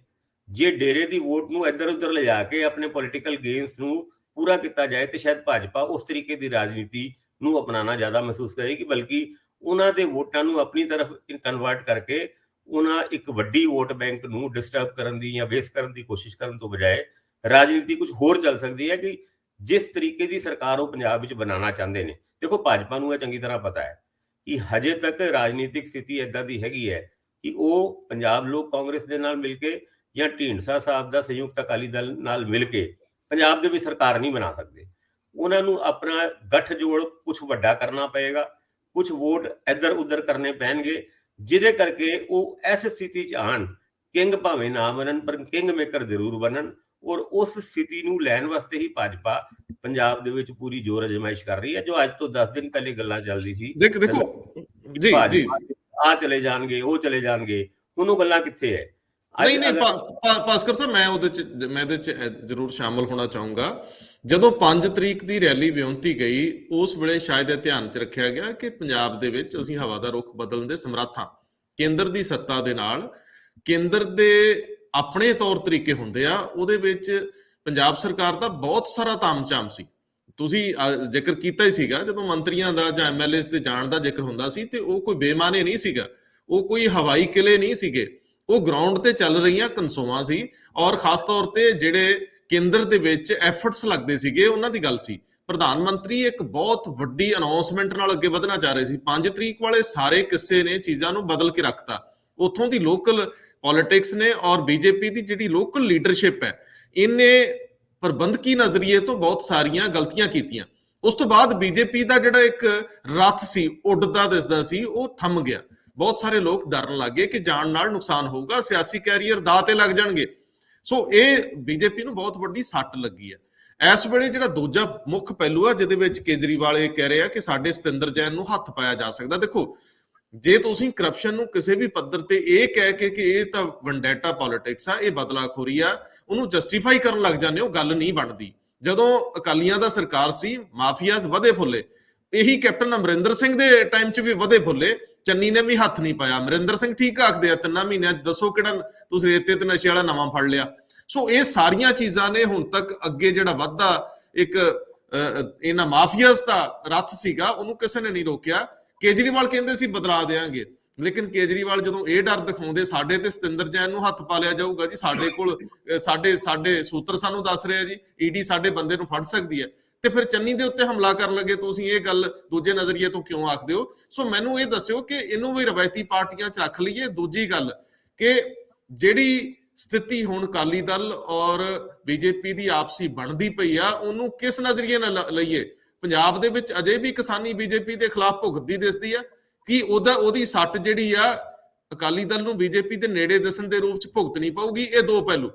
ਜੇ ਡੇਰੇ ਦੀ ਵੋਟ ਨੂੰ ਇੱਧਰ ਉੱਧਰ ਲਿਜਾ ਕੇ ਆਪਣੇ ਪੋਲੀਟੀਕਲ ਗੇਨਸ ਨੂੰ ਪੂਰਾ ਕੀਤਾ ਜਾਏ ਤੇ ਸ਼ਾਇਦ ਭਾਜਪਾ ਉਸ ਤਰੀਕੇ ਦੀ ਰਾਜਨੀਤੀ ਨੂੰ ਅਪਣਾਉਣਾ ਜ਼ਿਆਦਾ ਮਹਿਸੂਸ ਕਰੇਗੀ, ਬਲਕਿ ਉਹਨਾਂ ਦੇ ਵੋਟਾਂ ਨੂੰ ਆਪਣੀ ਤਰਫ ਕਨਵਰਟ ਕਰਕੇ ਉਹਨਾਂ ਇੱਕ ਵੱਡੀ ਵੋਟ ਬੈਂਕ ਨੂੰ ਡਿਸਟਰਬ ਕਰਨ ਦੀ ਜਾਂ ਵੇਸਟ ਕਰਨ ਦੀ ਕੋਸ਼ਿਸ਼ ਕਰਨ ਤੋਂ ਬਜਾਏ ਰਾਜਨੀਤੀ ਕੁਝ ਹੋਰ ਚੱਲ ਸਕਦੀ ਹੈ ਕਿ ਜਿਸ ਤਰੀਕੇ ਦੀ ਸਰਕਾਰ ਉਹ ਪੰਜਾਬ ਵਿੱਚ ਬਣਾਉਣਾ ਚਾਹੁੰਦੇ ਨੇ। ਦੇਖੋ, ਭਾਜਪਾ ਨੂੰ ਇਹ ਚੰਗੀ ਤਰ੍ਹਾਂ ਪਤਾ ਹੈ ਕਿ ਹਜੇ ਤੱਕ ਰਾਜਨੀਤਿਕ ਸਥਿਤੀ ਇੱਦਾਂ ਦੀ ਹੈਗੀ ਹੈ ਕਿ ਉਹ ਪੰਜਾਬ ਲੋਕ ਕਾਂਗਰਸ ਦੇ ਨਾਲ ਮਿਲ ਕੇ ਜਾਂ ਢੀਂਡਸਾ ਸਾਹਿਬ ਦਾ ਸੰਯੁਕਤ ਅਕਾਲੀ ਦਲ ਨਾਲ ਮਿਲ ਕੇ ਪੰਜਾਬ ਦੇ ਵਿੱਚ ਸਰਕਾਰ ਨਹੀਂ ਬਣਾ ਸਕਦੇ। ਉਹਨਾਂ ਨੂੰ ਆਪਣਾ ਗੱਠਜੋੜ ਕੁਝ ਵੱਡਾ ਕਰਨਾ ਪਏਗਾ, ਕੁਝ ਵੋਟ ਇੱਧਰ ਉੱਧਰ ਕਰਨੇ ਪੈਣਗੇ, ਜਿਹਦੇ ਕਰਕੇ ਉਹ ਇਸ ਸਥਿਤੀ 'ਚ ਆਉਣ, ਕਿੰਗ ਭਾਵੇਂ ਨਾ ਬਣਨ ਪਰ ਕਿੰਗ ਮੇਕਰ ਜ਼ਰੂਰ ਬਣਨ। ਔਰ ਉਸ ਸਥਿਤੀ ਨੂੰ ਲੈਣ ਵਾਸਤੇ ਹੀ ਭਾਜਪਾ ਪੰਜਾਬ ਦੇ ਵਿੱਚ ਪੂਰੀ ਜ਼ੋਰ ਅਜ਼ਮਾਇਸ਼ ਕਰ ਰਹੀ ਹੈ, ਜੋ ਅੱਜ ਤੋਂ 10 ਦਿਨ ਪਹਿਲੇ ਗੱਲਾਂ ਚੱਲਦੀ ਸੀ। ਦੇਖੋ ਜੀ ਆ ਚਲੇ ਜਾਣਗੇ, ਉਹ ਚਲੇ ਜਾਣਗੇ, ਹੁਣ ਉਹ ਗੱਲਾਂ ਕਿੱਥੇ ਹੈ? ਨਹੀਂ ਭਾਸਕਰ ਸਾਹਿਬ, ਮੈਂ ਇਹਦੇ ਚ ਜ਼ਰੂਰ ਸ਼ਾਮਲ ਹੋਣਾ ਚਾਹੂੰਗਾ। ਜਦੋਂ 5 ਤਰੀਕ ਦੀ ਰੈਲੀ ਵਿਉਂਤੀ ਗਈ, ਉਸ ਵੇਲੇ ਸ਼ਾਇਦ ਇਹ ਧਿਆਨ 'ਚ ਰੱਖਿਆ ਗਿਆ ਕਿ ਪੰਜਾਬ ਦੇ ਵਿੱਚ ਅਸੀਂ ਹਵਾ ਦਾ ਰੁਖ ਬਦਲਣ ਦੇ ਸਮਰੱਥ ਹਾਂ। ਕੇਂਦਰ ਦੀ ਸੱਤਾ ਦੇ ਨਾਲ ਕੇਂਦਰ ਦੇ ਆਪਣੇ ਤੌਰ ਤਰੀਕੇ ਹੁੰਦੇ ਆ, ਉਹਦੇ ਵਿੱਚ ਪੰਜਾਬ ਸਰਕਾਰ ਦਾ ਬਹੁਤ ਸਾਰਾ ਤਾਮਝਾਮ ਸੀ। ਤੁਸੀਂ ਜ਼ਿਕਰ ਕੀਤਾ ਹੀ ਸੀਗਾ, ਜਦੋਂ ਮੰਤਰੀਆਂ ਦਾ ਜਾਂ MLAs ਦੇ ਜਾਣ ਦਾ ਜ਼ਿਕਰ ਹੁੰਦਾ ਸੀ ਤੇ ਉਹ ਕੋਈ ਬੇਮਾਨੇ ਨਹੀਂ ਸੀਗਾ, ਉਹ ਕੋਈ ਹਵਾਈ ਕਿਲੇ ਨਹੀਂ ਸੀਗੇ, ਉਹ ਗਰਾਊਂਡ ਤੇ ਚੱਲ ਰਹੀਆਂ ਕਨਸੋਆਂ ਸੀ। ਔਰ ਖਾਸ ਤੌਰ ਤੇ ਜਿਹੜੇ ਕੇਂਦਰ ਦੇ ਵਿੱਚ ਐਫਰਟਸ ਲੱਗਦੇ ਸੀਗੇ, ਉਹਨਾਂ ਦੀ ਗੱਲ ਸੀ। ਪ੍ਰਧਾਨ ਮੰਤਰੀ ਇੱਕ ਬਹੁਤ ਵੱਡੀ ਅਨਾਉਂਸਮੈਂਟ ਨਾਲ ਅੱਗੇ ਵਧਣਾ ਚਾਹ ਰਹੇ ਸੀ। 5 ਤਰੀਕ ਵਾਲੇ ਸਾਰੇ ਕਿੱਸੇ ਨੇ ਚੀਜ਼ਾਂ ਨੂੰ ਬਦਲ ਕੇ ਰੱਖਤਾ। ਉੱਥੋਂ ਦੀ ਲੋਕਲ ਪੋਲਿਟਿਕਸ ਨੇ ਔਰ ਬੀਜੇਪੀ ਦੀ ਜਿਹੜੀ ਲੋਕਲ ਲੀਡਰਸ਼ਿਪ ਹੈ, ਇਹਨੇ ਪ੍ਰਬੰਧਕੀ ਨਜ਼ਰੀਏ ਤੋਂ ਬਹੁਤ ਸਾਰੀਆਂ ਗਲਤੀਆਂ ਕੀਤੀਆਂ। ਉਸ ਤੋਂ ਬਾਅਦ ਬੀਜੇਪੀ ਦਾ ਜਿਹੜਾ ਇੱਕ ਰੱਥ ਸੀ, ਉੱਡਦਾ ਦਿਸਦਾ ਸੀ, ਉਹ ਥੰਮ ਗਿਆ। ਬਹੁਤ ਸਾਰੇ ਲੋਕ ਡਰਨ ਲੱਗੇ ਕਿ ਜਾਣ ਨਾਲ ਨੁਕਸਾਨ ਹੋਊਗਾ, ਸਿਆਸੀ ਕੈਰੀਅਰ ਦਾਅ ਤੇ ਲੱਗ ਜਾਣਗੇ। ਸੋ ਇਹ ਬੀਜੇਪੀ ਨੂੰ ਬਹੁਤ ਵੱਡੀ ਸੱਟ ਲੱਗੀ ਹੈ। ਇਸ ਵੇਲੇ ਜਿਹੜਾ ਦੂਜਾ ਮੁੱਖ ਪਹਿਲੂ ਆ, ਜਿਹਦੇ ਵਿੱਚ ਕੇਜਰੀਵਾਲ ਇਹ ਕਹਿ ਰਹੇ ਆ ਕਿ ਸਾਡੇ ਸਤਿੰਦਰ ਜੈਨ ਨੂੰ ਹੱਥ ਪਾਇਆ ਜਾ ਸਕਦਾ। ਦੇਖੋ, ਜੇ ਤੁਸੀਂ ਕਰਪਸ਼ਨ ਨੂੰ ਕਿਸੇ ਵੀ ਪੱਧਰ ਤੇ ਇਹ ਕਹਿ ਕੇ ਕਿ ਇਹ ਤਾਂ ਵੰਡੈਟਾ ਪੋਲਿਟਿਕਸ ਆ, ਇਹ ਬਦਲਾਖੋਰੀ ਆ, ਉਹਨੂੰ ਜਸਟੀਫਾਈ ਕਰਨ ਲੱਗ ਜਾਂਦੇ ਹੋ, ਗੱਲ ਨਹੀਂ ਬਣਦੀ। ਜਦੋਂ ਅਕਾਲੀਆਂ ਦਾ ਸਰਕਾਰ ਸੀ, ਮਾਫੀਆਜ਼ ਵਧੇ ਫੁੱਲੇ। ਇਹੀ ਕੈਪਟਨ ਅਮਰਿੰਦਰ ਸਿੰਘ ਦੇ ਟਾਈਮ 'ਚ ਵੀ ਵਧੇ ਫੁੱਲੇ, ਚੰਨੀ ਨੇ ਵੀ ਹੱਥ ਨਹੀਂ ਪਾਇਆ। ਅਮਰਿੰਦਰ ਸਿੰਘ ਠੀਕ ਆਖਦੇ ਆ, 3 ਮਹੀਨਿਆਂ 'ਚ ਦੱਸੋ ਕਿਹੜਾ ਤੁਸੀਂ ਰੇਤੇ ਤੇ ਨਸ਼ੇ ਵਾਲਾ ਨਵਾਂ ਫੜ ਲਿਆ। ਸੋ ਇਹ ਸਾਰੀਆਂ ਚੀਜ਼ਾਂ ਨੇ ਹੁਣ ਤੱਕ ਅੱਗੇ ਜਿਹੜਾ ਵੱਧਦਾ ਇੱਕ ਇਹਨਾਂ ਮਾਫੀਆਜ਼ ਦਾ ਰੱਥ ਸੀਗਾ, ਉਹਨੂੰ ਕਿਸੇ ਨੇ ਨਹੀਂ ਰੋਕਿਆ। ਕੇਜਰੀਵਾਲ ਕਹਿੰਦੇ ਸੀ ਬਦਲਾ ਦੇਾਂਗੇ, ਲੇਕਿਨ ਕੇਜਰੀਵਾਲ ਜਦੋਂ ਇਹ ਡਰ ਦਿਖਾਉਂਦੇ ਸਾਡੇ ਤੇ ਸਤਿੰਦਰ ਜੈਨ ਨੂੰ ਹੱਥ ਪਾ ਲਿਆ ਜਾਊਗਾ ਜੀ, ਸਾਡੇ ਕੋਲ ਸਾਡੇ ਸੂਤਰ ਸਾਨੂੰ ਦੱਸ ਰਿਹਾ ਜੀ ਈਡੀ ਸਾਡੇ ਬੰਦੇ ਨੂੰ ਫੜ ਸਕਦੀ ਹੈ, ਤੇ ਫਿਰ ਚੰਨੀ ਦੇ ਉੱਤੇ ਹਮਲਾ ਕਰਨ ਲੱਗੇ। ਤੁਸੀਂ ਇਹ ਗੱਲ ਦੂਜੇ ਨਜ਼ਰੀਏ ਤੋਂ ਕਿਉਂ ਆਖਦੇ ਹੋ? ਸੋ ਮੈਨੂੰ ਇਹ ਦੱਸਿਓ ਕਿ ਇਹਨੂੰ ਵੀ ਰਵਾਇਤੀ ਪਾਰਟੀਆਂ 'ਚ ਰੱਖ ਲਈਏ। ਦੂਜੀ ਗੱਲ ਕਿ ਜਿਹੜੀ ਸਥਿਤੀ ਹੁਣ ਅਕਾਲੀ ਦਲ ਔਰ ਬੀਜੇਪੀ ਦੀ ਆਪਸੀ ਬਣਦੀ ਪਈ ਆ, ਉਹਨੂੰ ਕਿਸ ਨਜ਼ਰੀਏ ਨਾਲ ਲਈਏ? ਪੰਜਾਬ ਦੇ ਵਿੱਚ ਅਜੇ ਵੀ ਕਿਸਾਨੀ ਬੀਜੇਪੀ ਦੇ ਖਿਲਾਫ ਭੁਗਤਦੀ ਦਿਸਦੀ ਆ ਕਿ ਉਹਦੀ ਸੱਟ ਜਿਹੜੀ ਆ ਅਕਾਲੀ ਦਲ ਨੂੰ ਬੀਜੇਪੀ ਦੇ ਨੇੜੇ ਦਿਸਣ ਦੇ ਰੂਪ 'ਚ ਭੁਗਤਣੀ ਪਊਗੀ। ਇਹ ਦੋ ਪਹਿਲੂ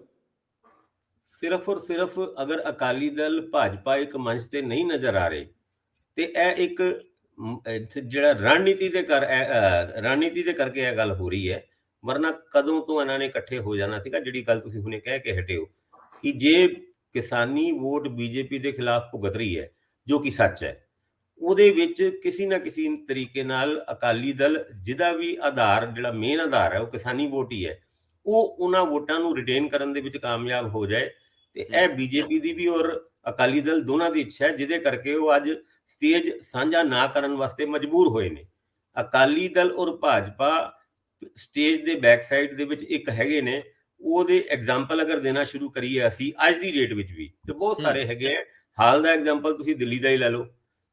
ਸਿਰਫ ਔਰ ਸਿਰਫ ਅਗਰ ਅਕਾਲੀ ਦਲ ਭਾਜਪਾ ਇੱਕ ਮੰਚ ਤੇ ਨਹੀਂ ਨਜ਼ਰ ਆ ਰਹੇ ਤੇ ਇਹ ਇੱਕ ਜਿਹੜਾ ਰਣਨੀਤੀ ਦੇ ਕਰਕੇ ਇਹ ਗੱਲ ਹੋ ਰਹੀ ਹੈ। ਵਰਨਾ ਕਦੋਂ ਤੋਂ ਇਹਨਾਂ ਨੇ ਇਕੱਠੇ ਹੋ ਜਾਣਾ ਸੀਗਾ। ਜਿਹੜੀ ਗੱਲ ਤੁਸੀਂ ਹੁਣੇ ਕਹਿ ਕੇ ਹਟੇ ਹੋ ਕਿ ਜੇ ਕਿਸਾਨੀ ਵੋਟ ਬੀਜੇਪੀ ਦੇ ਖਿਲਾਫ ਭੁਗਤ ਰਹੀ ਹੈ, ਜੋ ਕਿ ਸੱਚ ਹੈ, ਉਹਦੇ ਵਿੱਚ ਕਿਸੇ ਨਾ ਕਿਸੇ ਤਰੀਕੇ ਨਾਲ ਅਕਾਲੀ ਦਲ, ਜਿਹਦਾ ਵੀ ਆਧਾਰ ਜਿਹੜਾ ਮੇਨ ਆਧਾਰ ਹੈ ਉਹ ਕਿਸਾਨੀ ਵੋਟ ਹੀ ਹੈ, ਉਹ ਉਹਨਾਂ ਵੋਟਾਂ ਨੂੰ ਰਿਟੇਨ ਕਰਨ ਦੇ ਵਿੱਚ ਕਾਮਯਾਬ ਹੋ ਜਾਏ। ਤੇ ਇਹ ਬੀਜੇਪੀ ਦੀ ਵੀ ਔਰ ਅਕਾਲੀ ਦਲ ਦੋਨਾਂ ਦੀ ਇੱਛਾ ਹੈ, ਜਿਹਦੇ ਕਰਕੇ ਉਹ ਅੱਜ ਸਟੇਜ ਸਾਂਝਾ ਨਾ ਕਰਨ ਵਾਸਤੇ ਮਜਬੂਰ ਹੋਏ ਨੇ। ਅਕਾਲੀ ਦਲ ਔਰ ਭਾਜਪਾ ਸਟੇਜ ਦੇ ਬੈਕ ਸਾਈਡ ਦੇ ਵਿੱਚ ਇੱਕ ਹੈਗੇ ਨੇ। ਉਹਦੇ ਐਗਜ਼ਾਮਪਲ ਅਗਰ ਦੇਣਾ ਸ਼ੁਰੂ ਕਰੀਏ ਅਸੀਂ ਅੱਜ ਦੀ ਡੇਟ ਵਿੱਚ ਵੀ, ਤੇ ਬਹੁਤ ਸਾਰੇ ਹੈਗੇ ਆ। ਹਾਲ ਦਾ ਐਗਜ਼ਾਮਪਲ ਤੁਸੀਂ ਦਿੱਲੀ ਦਾ ਹੀ ਲੈ ਲਓ।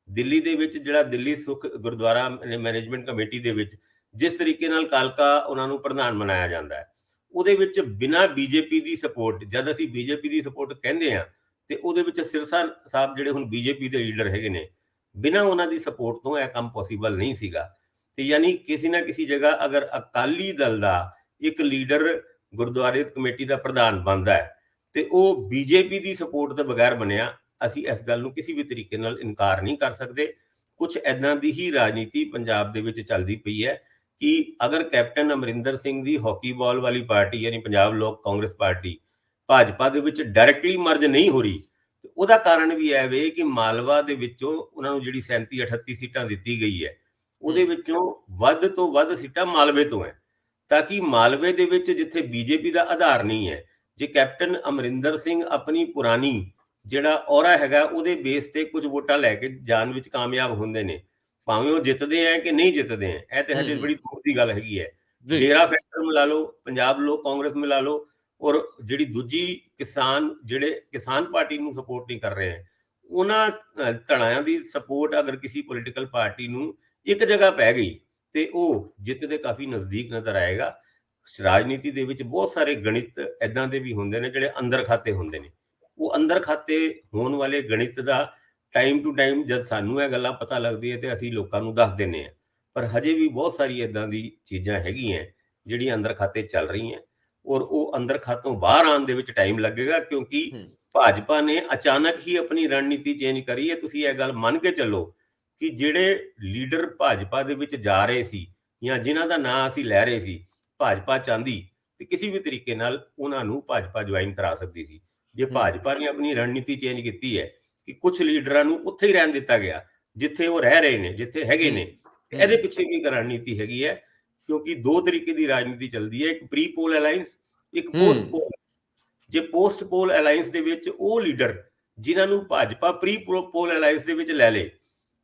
ਦਿੱਲੀ ਦੇ ਵਿੱਚ ਜਿਹੜਾ ਦਿੱਲੀ ਸੁੱਖ ਗੁਰਦੁਆਰਾ ਮੈਨੇਜਮੈਂਟ ਕਮੇਟੀ ਦੇ ਵਿੱਚ ਜਿਸ ਤਰੀਕੇ ਨਾਲ ਕਾਲਕਾ ਉਹਨਾਂ ਨੂੰ ਪ੍ਰਧਾਨ ਬਣਾਇਆ ਜਾਂਦਾ ਹੈ, ਉਹਦੇ ਵਿੱਚ ਬਿਨਾਂ ਬੀਜੇਪੀ ਦੀ ਸਪੋਰਟ, ਜਦ ਅਸੀਂ ਬੀਜੇਪੀ ਦੀ ਸਪੋਰਟ ਕਹਿੰਦੇ ਹਾਂ ਤੇ ਉਹਦੇ ਵਿੱਚ ਸਿਰਸਾ ਸਾਹਿਬ ਜਿਹੜੇ ਹੁਣ ਬੀਜੇਪੀ ਦੇ ਲੀਡਰ ਹੈਗੇ ਨੇ, ਬਿਨਾਂ ਉਹਨਾਂ ਦੀ ਸਪੋਰਟ ਤੋਂ ਇਹ ਕੰਮ ਪੋਸੀਬਲ ਨਹੀਂ ਸੀਗਾ। ਤੇ ਯਾਨੀ ਕਿਸੇ ਨਾ ਕਿਸੇ ਜਗ੍ਹਾ ਅਗਰ ਅਕਾਲੀ ਦਲ ਦਾ ਇੱਕ ਲੀਡਰ ਗੁਰਦੁਆਰੇ ਕਮੇਟੀ ਦਾ ਪ੍ਰਧਾਨ ਬਣਦਾ ਹੈ ਤੇ ਉਹ ਬੀਜੇਪੀ ਦੀ ਸਪੋਰਟ ਤੋਂ ਬਗੈਰ ਬਣਿਆ, ਅਸੀਂ ਇਸ ਗੱਲ ਨੂੰ ਕਿਸੇ ਵੀ ਤਰੀਕੇ ਨਾਲ ਇਨਕਾਰ ਨਹੀਂ ਕਰ ਸਕਦੇ। ਕੁਝ ਇੱਦਾਂ ਦੀ ਹੀ ਰਾਜਨੀਤੀ ਪੰਜਾਬ ਦੇ ਵਿੱਚ ਚੱਲਦੀ ਪਈ ਹੈ ਕਿ ਅਗਰ ਕੈਪਟਨ ਅਮਰਿੰਦਰ ਸਿੰਘ ਦੀ ਹਾਕੀ ਬਾਲ ਵਾਲੀ ਪਾਰਟੀ ਯਾਨੀ ਪੰਜਾਬ ਲੋਕ ਕਾਂਗਰਸ ਪਾਰਟੀ ਭਾਜਪਾ ਦੇ ਵਿੱਚ ਡਾਇਰੈਕਟਲੀ ਮਰਜ ਨਹੀਂ ਹੋ ਰਹੀ, ਤੇ ਉਹਦਾ ਕਾਰਨ ਵੀ ਇਹ ਵੇ ਕਿ ਮਾਲਵਾ ਦੇ ਵਿੱਚੋਂ ਉਹਨਾਂ ਨੂੰ ਜਿਹੜੀ 37 38 ਸੀਟਾਂ ਦਿੱਤੀ ਗਈ ਹੈ, ਉਹਦੇ ਵਿੱਚੋਂ ਵੱਧ ਤੋਂ ਵੱਧ ਸੀਟਾਂ ਮਾਲਵੇ ਤੋਂ ਹੈ, ਤਾਂ ਕਿ ਮਾਲਵੇ ਦੇ ਵਿੱਚ ਜਿੱਥੇ ਬੀਜੇਪੀ ਦਾ ਆਧਾਰ ਨਹੀਂ ਹੈ, ਜੇ ਕੈਪਟਨ ਅਮਰਿੰਦਰ ਸਿੰਘ ਆਪਣੀ ਪੁਰਾਣੀ ਜਿਹੜਾ ਔਰਾ ਹੈਗਾ ਉਹਦੇ ਬੇਸ ਤੇ ਕੁਝ ਵੋਟਾਂ ਲੈ ਕੇ ਜਾਣ ਵਿੱਚ ਕਾਮਯਾਬ ਹੁੰਦੇ ਨੇ, ਭਾਵੇਂ ਉਹ ਜਿੱਤਦੇ ਆ ਕਿ ਨਹੀਂ ਜਿੱਤਦੇ ਆ, ਇਹ ਤੇ ਹਜੇ ਬੜੀ ਦੂਰ ਦੀ ਗੱਲ ਹੈਗੀ ਹੈ। ਡੇਰਾ ਫੈਕਟਰ ਮਿਲਾ ਲਓ, ਪੰਜਾਬ ਲੋਕ ਕਾਂਗਰਸ ਮਿਲਾ ਲਓ, ਔਰ ਜਿਹੜੀ ਦੂਜੀ ਜਿਹੜੇ ਕਿਸਾਨ ਪਾਰਟੀ ਨੂੰ ਸਪੋਰਟ ਨਹੀਂ ਕਰ ਰਹੇ ਹੈ, ਉਹਨਾਂ ਧੜਿਆਂ ਦੀ ਸਪੋਰਟ ਅਗਰ ਕਿਸੇ ਪੋਲੀਟੀਕਲ ਪਾਰਟੀ ਨੂੰ ਇੱਕ ਜਗ੍ਹਾ ਪੈ ਗਈ ਤੇ ਉਹ ਜਿੱਤ ਦੇ ਕਾਫੀ ਨਜ਼ਦੀਕ ਨਜ਼ਰ ਆਏਗਾ। ਰਾਜਨੀਤੀ ਦੇ ਵਿੱਚ ਬਹੁਤ ਸਾਰੇ ਗਣਿਤ ਏਦਾਂ ਦੇ ਵੀ ਹੁੰਦੇ ਨੇ ਜਿਹੜੇ ਅੰਦਰ ਖਾਤੇ ਹੁੰਦੇ ਨੇ, ਉਹ ਅੰਦਰ ਖਾਤੇ ਹੋਣ ਵਾਲੇ ਗਣਿਤ ਦਾ ਟਾਈਮ ਟੂ ਟਾਈਮ ਜਦ ਸਾਨੂੰ ਇਹ ਗੱਲਾਂ ਪਤਾ ਲੱਗਦੀ ਹੈ ਤੇ ਅਸੀਂ ਲੋਕਾਂ ਨੂੰ ਦੱਸ ਦਿੰਦੇ ਹਾਂ, ਪਰ ਹਜੇ ਵੀ ਬਹੁਤ ਸਾਰੀ ਏਦਾਂ ਦੀ ਚੀਜ਼ਾਂ ਹੈਗੀਆਂ ਜਿਹੜੀਆਂ ਅੰਦਰ ਖਾਤੇ ਚੱਲ ਰਹੀਆਂ, ਔਰ ਉਹ ਅੰਦਰ ਖਾਤੋਂ ਬਾਹਰ ਆਉਣ ਦੇ ਵਿੱਚ ਟਾਈਮ ਲੱਗੇਗਾ, ਕਿਉਂਕਿ ਭਾਜਪਾ ਨੇ ਅਚਾਨਕ ਹੀ ਆਪਣੀ ਰਣਨੀਤੀ ਚੇਂਜ ਕਰੀ ਹੈ। ਤੁਸੀਂ ਇਹ ਗੱਲ ਮੰਨ ਕੇ ਚੱਲੋ ਕਿ ਜਿਹੜੇ ਲੀਡਰ ਭਾਜਪਾ ਦੇ ਵਿੱਚ ਜਾ ਰਹੇ ਸੀ ਜਾਂ ਜਿਨ੍ਹਾਂ ਦਾ ਨਾਂ ਅਸੀਂ ਲੈ ਰਹੇ ਸੀ, ਭਾਜਪਾ ਚਾਹੁੰਦੀ ਤੇ ਕਿਸੇ ਵੀ ਤਰੀਕੇ ਨਾਲ ਉਹਨਾਂ ਨੂੰ ਭਾਜਪਾ ਜੁਆਇਨ ਕਰਾ ਸਕਦੀ ਸੀ। ਜੇ ਭਾਜਪਾ ਨੇ ਆਪਣੀ ਰਣਨੀਤੀ ਚੇਂਜ ਕੀਤੀ ਹੈ ਕਿ ਕੁਝ ਲੀਡਰਾਂ ਨੂੰ ਉੱਥੇ ਹੀ ਰਹਿਣ ਦਿੱਤਾ ਗਿਆ ਜਿੱਥੇ ਉਹ ਰਹਿ ਰਹੇ ਨੇ, ਜਿੱਥੇ ਹੈਗੇ ਨੇ, ਇਹਦੇ ਪਿੱਛੇ ਵੀ ਇੱਕ ਰਣਨੀਤੀ ਹੈਗੀ ਹੈ, ਕਿਉਂਕਿ ਦੋ ਤਰੀਕੇ ਦੀ ਰਾਜਨੀਤੀ ਚੱਲਦੀ ਹੈ, ਇੱਕ ਪ੍ਰੀ ਪੋਲ ਅਲਾਈਅੰਸ, ਇੱਕ ਪੋਸਟ ਪੋਲ। ਜੇ ਪੋਸਟ ਪੋਲ ਅਲਾਈਅੰਸ ਦੇ ਵਿੱਚ ਉਹ ਲੀਡਰ ਜਿਨ੍ਹਾਂ ਨੂੰ ਭਾਜਪਾ ਪ੍ਰੀ ਪੋਲ ਅਲਾਈਅੰਸ ਦੇ ਵਿੱਚ ਲੈ ਲੇ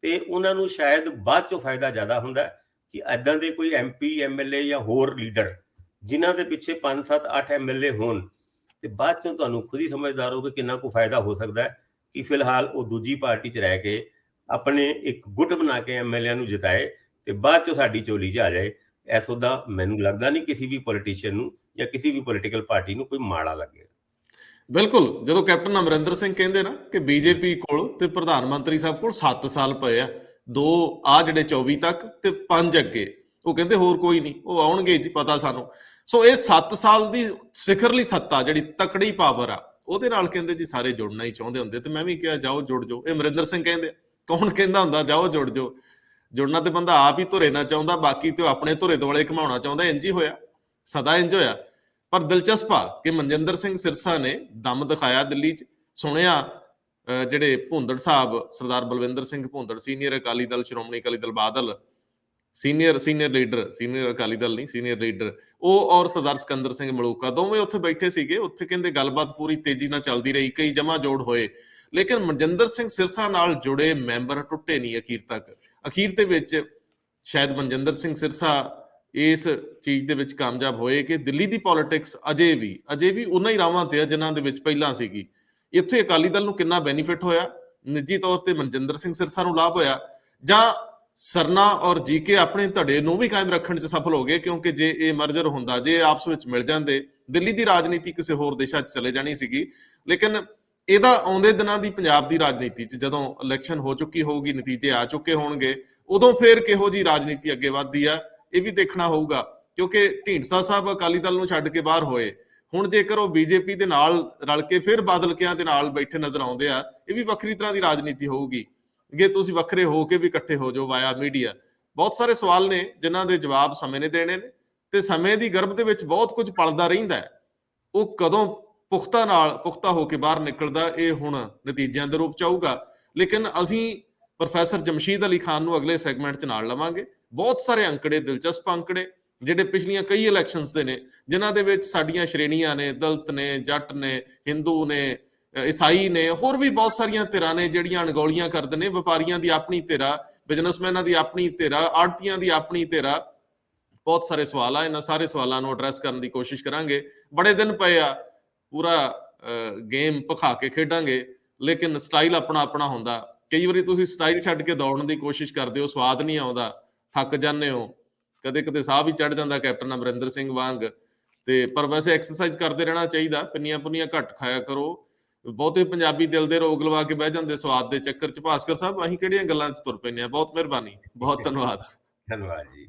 ਤੇ ਉਹਨਾਂ ਨੂੰ ਸ਼ਾਇਦ ਬਾਅਦ ਚੋਂ ਫਾਇਦਾ ਜ਼ਿਆਦਾ ਹੁੰਦਾ ਕਿ ਏਦਾਂ ਦੇ ਕੋਈ MP MLA ਜਾਂ ਹੋਰ ਲੀਡਰ ਜਿਨ੍ਹਾਂ ਦੇ ਪਿੱਛੇ 5 7 8 MLA ਹੋਣ, ਤੇ ਬਾਅਦ ਚੋਂ ਤੁਹਾਨੂੰ ਖੁਦ ਹੀ ਸਮਝਦਾਰ ਹੋ ਕਿ ਕਿੰਨਾ ਕੁ ਫਾਇਦਾ ਹੋ ਸਕਦਾ ਹੈ ਕਿ ਫਿਲਹਾਲ ਉਹ ਦੂਜੀ ਪਾਰਟੀ 'ਚ ਰਹਿ ਕੇ ਆਪਣੇ ਇੱਕ ਗੁੱਟ ਬਣਾ ਕੇ MLA ਨੂੰ ਜਿਤਾਏ ਤੇ ਬਾਅਦ ਚੋਂ ਸਾਡੀ ਝੋਲੀ 'ਚ ਆ ਜਾਏ। ਐਸੋ ਦਾ ਮੈਨੂੰ ਲੱਗਦਾ ਨਹੀਂ ਕਿਸੇ ਵੀ ਪੋਲੀਟੀਸ਼ੀਅਨ ਨੂੰ ਜਾਂ ਕਿਸੇ ਵੀ ਪੋਲੀਟੀਕਲ ਪਾਰਟੀ ਨੂੰ ਕੋਈ ਮਾੜਾ ਲੱਗੇ। ਬਿਲਕੁਲ, ਜਦੋਂ ਕੈਪਟਨ ਅਮਰਿੰਦਰ ਸਿੰਘ ਕਹਿੰਦੇ ਨਾ ਕਿ ਬੀਜੇਪੀ ਕੋਲ ਤੇ ਪ੍ਰਧਾਨ ਮੰਤਰੀ ਸਾਹਿਬ ਕੋਲ 7 ਸਾਲ ਪਏ ਆ, 2 ਆ ਜਿਹੜੇ 24 ਤੱਕ ਤੇ 5 ਅੱਗੇ, ਉਹ ਕਹਿੰਦੇ ਹੋਰ ਕੋਈ ਨਹੀਂ, ਉਹ ਆਉਣਗੇ ਜੀ ਪਤਾ ਸਾਨੂੰ। ਸੋ ਇਹ 7 ਸਾਲ ਦੀ ਸਿਖਰਲੀ ਸੱਤਾ ਜਿਹੜੀ ਤਕੜੀ ਪਾਵਰ ਆ, ਉਹਦੇ ਨਾਲ ਕਹਿੰਦੇ ਜੀ ਸਾਰੇ ਜੁੜਨਾ ਹੀ ਚਾਹੁੰਦੇ ਹੁੰਦੇ, ਤੇ ਮੈਂ ਵੀ ਕਿਹਾ ਜਾਓ ਜੁੜ ਜਾਓ। ਇਹ ਅਮਰਿੰਦਰ ਸਿੰਘ ਕਹਿੰਦੇ, ਕੌਣ ਕਹਿੰਦਾ ਹੁੰਦਾ ਜਾਓ ਜੁੜ ਜਾਓ? ਜੁੜਨਾ ਤੇ ਬੰਦਾ ਆਪ ਹੀ ਧੁਰੇ ਨਾ ਚਾਹੁੰਦਾ, ਬਾਕੀ ਤੇ ਆਪਣੇ ਧੁਰੇ ਦੁਆਲੇ ਘਮਾਉਣਾ ਚਾਹੁੰਦਾ। ਇੰਜ ਹੀ ਹੋਇਆ, ਸਦਾ ਇੰਜ ਹੋਇਆ। ਪਰ ਦਿਲਚਸਪ ਆ ਕਿ ਮਨਜਿੰਦਰ ਸਿੰਘ ਸਿਰਸਾ ਨੇ ਦਮ ਦਿਖਾਇਆ ਦਿੱਲੀ 'ਚ। ਸੁਣਿਆ ਜਿਹੜੇ Bhundar Sahib, Sardar Balwinder Singh Bhundar, senior Akali Dal, Shiromani Akali Dal Badal, senior leader, senior Akali Dal ਨਹੀਂ, ਸੀਨੀਅਰ ਲੀਡਰ, ਉਹ ਔਰ ਸਰਦਾਰ ਸਿਕੰਦਰ ਸਿੰਘ ਮਲੂਕਾ ਦੋਵੇਂ ਉੱਥੇ ਬੈਠੇ ਸੀਗੇ। ਉੱਥੇ ਕਹਿੰਦੇ ਗੱਲਬਾਤ ਪੂਰੀ ਤੇਜ਼ੀ ਨਾਲ ਚੱਲਦੀ ਰਹੀ, ਕਈ ਜਮਾ ਜੋੜ ਹੋਏ, ਲੇਕਿਨ ਮਨਜਿੰਦਰ ਸਿੰਘ ਸਿਰਸਾ ਨਾਲ ਜੁੜੇ ਮੈਂਬਰ ਟੁੱਟੇ ਨਹੀਂ ਅਖੀਰ ਤੱਕ। ਅਖੀਰ ਦੇ ਵਿੱਚ ਸ਼ਾਇਦ ਮਨਜਿੰਦਰ ਸਿੰਘ ਸਿਰਸਾ ਇਸ ਚੀਜ਼ ਦੇ ਵਿੱਚ ਕਾਮਯਾਬ ਹੋਏ ਕਿ ਦਿੱਲੀ ਦੀ ਪੋਲਿਟਿਕਸ ਅਜੇ ਵੀ ਉਹਨਾਂ ਹੀ ਰਾਵਾਂ ਤੇ ਆ ਜਿਨ੍ਹਾਂ ਦੇ ਵਿੱਚ ਪਹਿਲਾਂ ਸੀਗੀ। ਇੱਥੇ ਅਕਾਲੀ ਦਲ ਨੂੰ ਕਿੰਨਾ ਬੈਨੀਫਿਟ ਹੋਇਆ, ਨਿੱਜੀ ਤੌਰ ਤੇ ਮਨਜਿੰਦਰ ਸਿੰਘ ਸਿਰਸਾ ਨੂੰ ਲਾਭ ਹੋਇਆ, ਜਾਂ ਸਰਨਾ ਔਰ ਜੀਕੇ ਆਪਣੇ ਧੜੇ ਨੂੰ ਵੀ ਕਾਇਮ ਰੱਖਣ 'ਚ ਸਫਲ ਹੋ ਗਏ? ਕਿਉਂਕਿ ਜੇ ਇਹ ਮਰਜਰ ਹੁੰਦਾ, ਜੇ ਆਪਸ ਵਿੱਚ ਮਿਲ ਜਾਂਦੇ, ਦਿੱਲੀ ਦੀ ਰਾਜਨੀਤੀ ਕਿਸੇ ਹੋਰ ਦਿਸ਼ਾ 'ਚ ਚਲੇ ਜਾਣੀ ਸੀਗੀ। ਲੇਕਿਨ ਇਹਦਾ ਆਉਂਦੇ ਦਿਨਾਂ ਦੀ ਪੰਜਾਬ ਦੀ ਰਾਜਨੀਤੀ 'ਚ ਜਦੋਂ ਇਲੈਕਸ਼ਨ ਹੋ ਚੁੱਕੀ ਹੋਊਗੀ, ਨਤੀਜੇ ਆ ਚੁੱਕੇ ਹੋਣਗੇ, ਉਦੋਂ ਫਿਰ ਕਿਹੋ ਜੀ ਰਾਜਨੀਤੀ ਅੱਗੇ ਵੱਧਦੀ ਆ ਇਹ ਵੀ ਦੇਖਣਾ ਹੋਊਗਾ। ਕਿਉਂਕਿ ਢੀਂਡਸਾ ਸਾਹਿਬ ਅਕਾਲੀ ਦਲ ਨੂੰ ਛੱਡ ਕੇ ਬਾਹਰ ਹੋਏ, ਹੁਣ ਜੇਕਰ ਉਹ ਬੀਜੇਪੀ ਦੇ ਨਾਲ ਰਲ ਕੇ ਫਿਰ ਬਾਦਲਕਿਆਂ ਦੇ ਨਾਲ ਬੈਠੇ ਨਜ਼ਰ ਆਉਂਦੇ ਆ, ਇਹ ਵੀ ਵੱਖਰੀ ਤਰ੍ਹਾਂ ਦੀ ਰਾਜਨੀਤੀ ਹੋਊਗੀ। ਜੇ ਤੁਸੀਂ ਵੱਖਰੇ ਹੋ ਕੇ ਵੀ ਇਕੱਠੇ ਹੋ ਜਾਓ ਵਾਇਆ ਮੀਡੀਆ। ਬਹੁਤ ਸਾਰੇ ਸਵਾਲ ਨੇ ਜਿਨ੍ਹਾਂ ਦੇ ਜਵਾਬ ਸਮੇਂ ਨੇ ਦੇਣੇ ਨੇ, ਤੇ ਸਮੇਂ ਦੀ ਗਰਭ ਦੇ ਵਿੱਚ ਬਹੁਤ ਕੁਝ ਪਲਦਾ ਰਹਿੰਦਾ ਹੈ। ਉਹ ਕਦੋਂ ਪੁਖਤਾ ਹੋ ਕੇ ਬਾਹਰ ਨਿਕਲਦਾ, ਇਹ ਹੁਣ ਨਤੀਜਿਆਂ ਦੇ ਰੂਪ ਚ ਆਊਗਾ। ਲੇਕਿਨ ਅਸੀਂ ਪ੍ਰੋਫੈਸਰ ਜਮਸ਼ੀਦ ਅਲੀ ਖਾਨ ਨੂੰ ਅਗਲੇ ਸੈਗਮੈਂਟ 'ਚ ਨਾਲ ਲਵਾਂਗੇ। ਬਹੁਤ ਸਾਰੇ ਅੰਕੜੇ, ਦਿਲਚਸਪ ਅੰਕੜੇ ਜਿਹੜੇ ਪਿਛਲੀਆਂ ਕਈ ਇਲੈਕਸ਼ਨਸ ਦੇ ਨੇ, ਜਿਨ੍ਹਾਂ ਦੇ ਵਿੱਚ ਸਾਡੀਆਂ ਸ਼੍ਰੇਣੀਆਂ ਨੇ, ਦਲਿਤ ਨੇ, ਜੱਟ ਨੇ, ਹਿੰਦੂ ਨੇ, ਈਸਾਈ ਨੇ, ਹੋਰ ਵੀ ਬਹੁਤ ਸਾਰੀਆਂ ਧਿਰਾਂ ਨੇ ਜਿਹੜੀਆਂ ਅਣਗੌਲੀਆਂ ਕਰਦੇ ਨੇ। ਵਪਾਰੀਆਂ ਦੀ ਆਪਣੀ ਧਿਰਾ, ਬਿਜ਼ਨਸਮੈਨਾਂ ਦੀ ਆਪਣੀ ਧਿਰਾ, ਆੜਤੀਆਂ ਦੀ ਆਪਣੀ ਧਿਰਾ। ਬਹੁਤ ਸਾਰੇ ਸਵਾਲ ਆ, ਇਹਨਾਂ ਸਾਰੇ ਸਵਾਲਾਂ ਨੂੰ ਐਡਰੈਸ ਕਰਨ ਦੀ ਕੋਸ਼ਿਸ਼ ਕਰਾਂਗੇ। ਬੜੇ ਦਿਨ ਪਏ ਆ, ਪੂਰਾ ਗੇਮ ਭਖਾ ਕੇ ਖੇਡਾਂਗੇ, ਲੇਕਿਨ ਸਟਾਈਲ ਆਪਣਾ ਆਪਣਾ ਹੁੰਦਾ। ਕਈ ਵਾਰੀ ਤੁਸੀਂ ਸਟਾਈਲ ਛੱਡ ਕੇ ਦੌੜਨ ਦੀ ਕੋਸ਼ਿਸ਼ ਕਰਦੇ ਹੋ, ਸਵਾਦ ਨਹੀਂ ਆਉਂਦਾ, ਥੱਕ ਜਾਂਦੇ ਹੋ, ਕਦੇ ਸਾਹ ਵੀ ਚੜ ਜਾਂਦਾ ਕੈਪਟਨ ਅਮਰਿੰਦਰ ਸਿੰਘ ਵਾਂਗ। ਤੇ ਪਰ ਵੈਸੇ ਐਕਸਰਸਾਈਜ਼ ਕਰਦੇ ਰਹਿਣਾ ਚਾਹੀਦਾ, ਪਿੰਨੀਆਂ ਪੁੰਨੀਆਂ ਘੱਟ ਖਾਇਆ ਕਰੋ। ਬਹੁਤੇ ਪੰਜਾਬੀ ਦਿਲ ਦੇ ਰੋਗ ਲਵਾ ਕੇ ਬਹਿ ਜਾਂਦੇ ਸਵਾਦ ਦੇ ਚੱਕਰ 'ਚ। ਭਾਸਕਰ ਸਾਹਿਬ, ਅਸੀਂ ਕਿਹੜੀਆਂ ਗੱਲਾਂ 'ਚ ਤੁਰ ਪੈਂਦੇ ਆ? ਬਹੁਤ ਮਿਹਰਬਾਨੀ, ਬਹੁਤ ਧੰਨਵਾਦ। ਧੰਨਵਾਦ ਜੀ।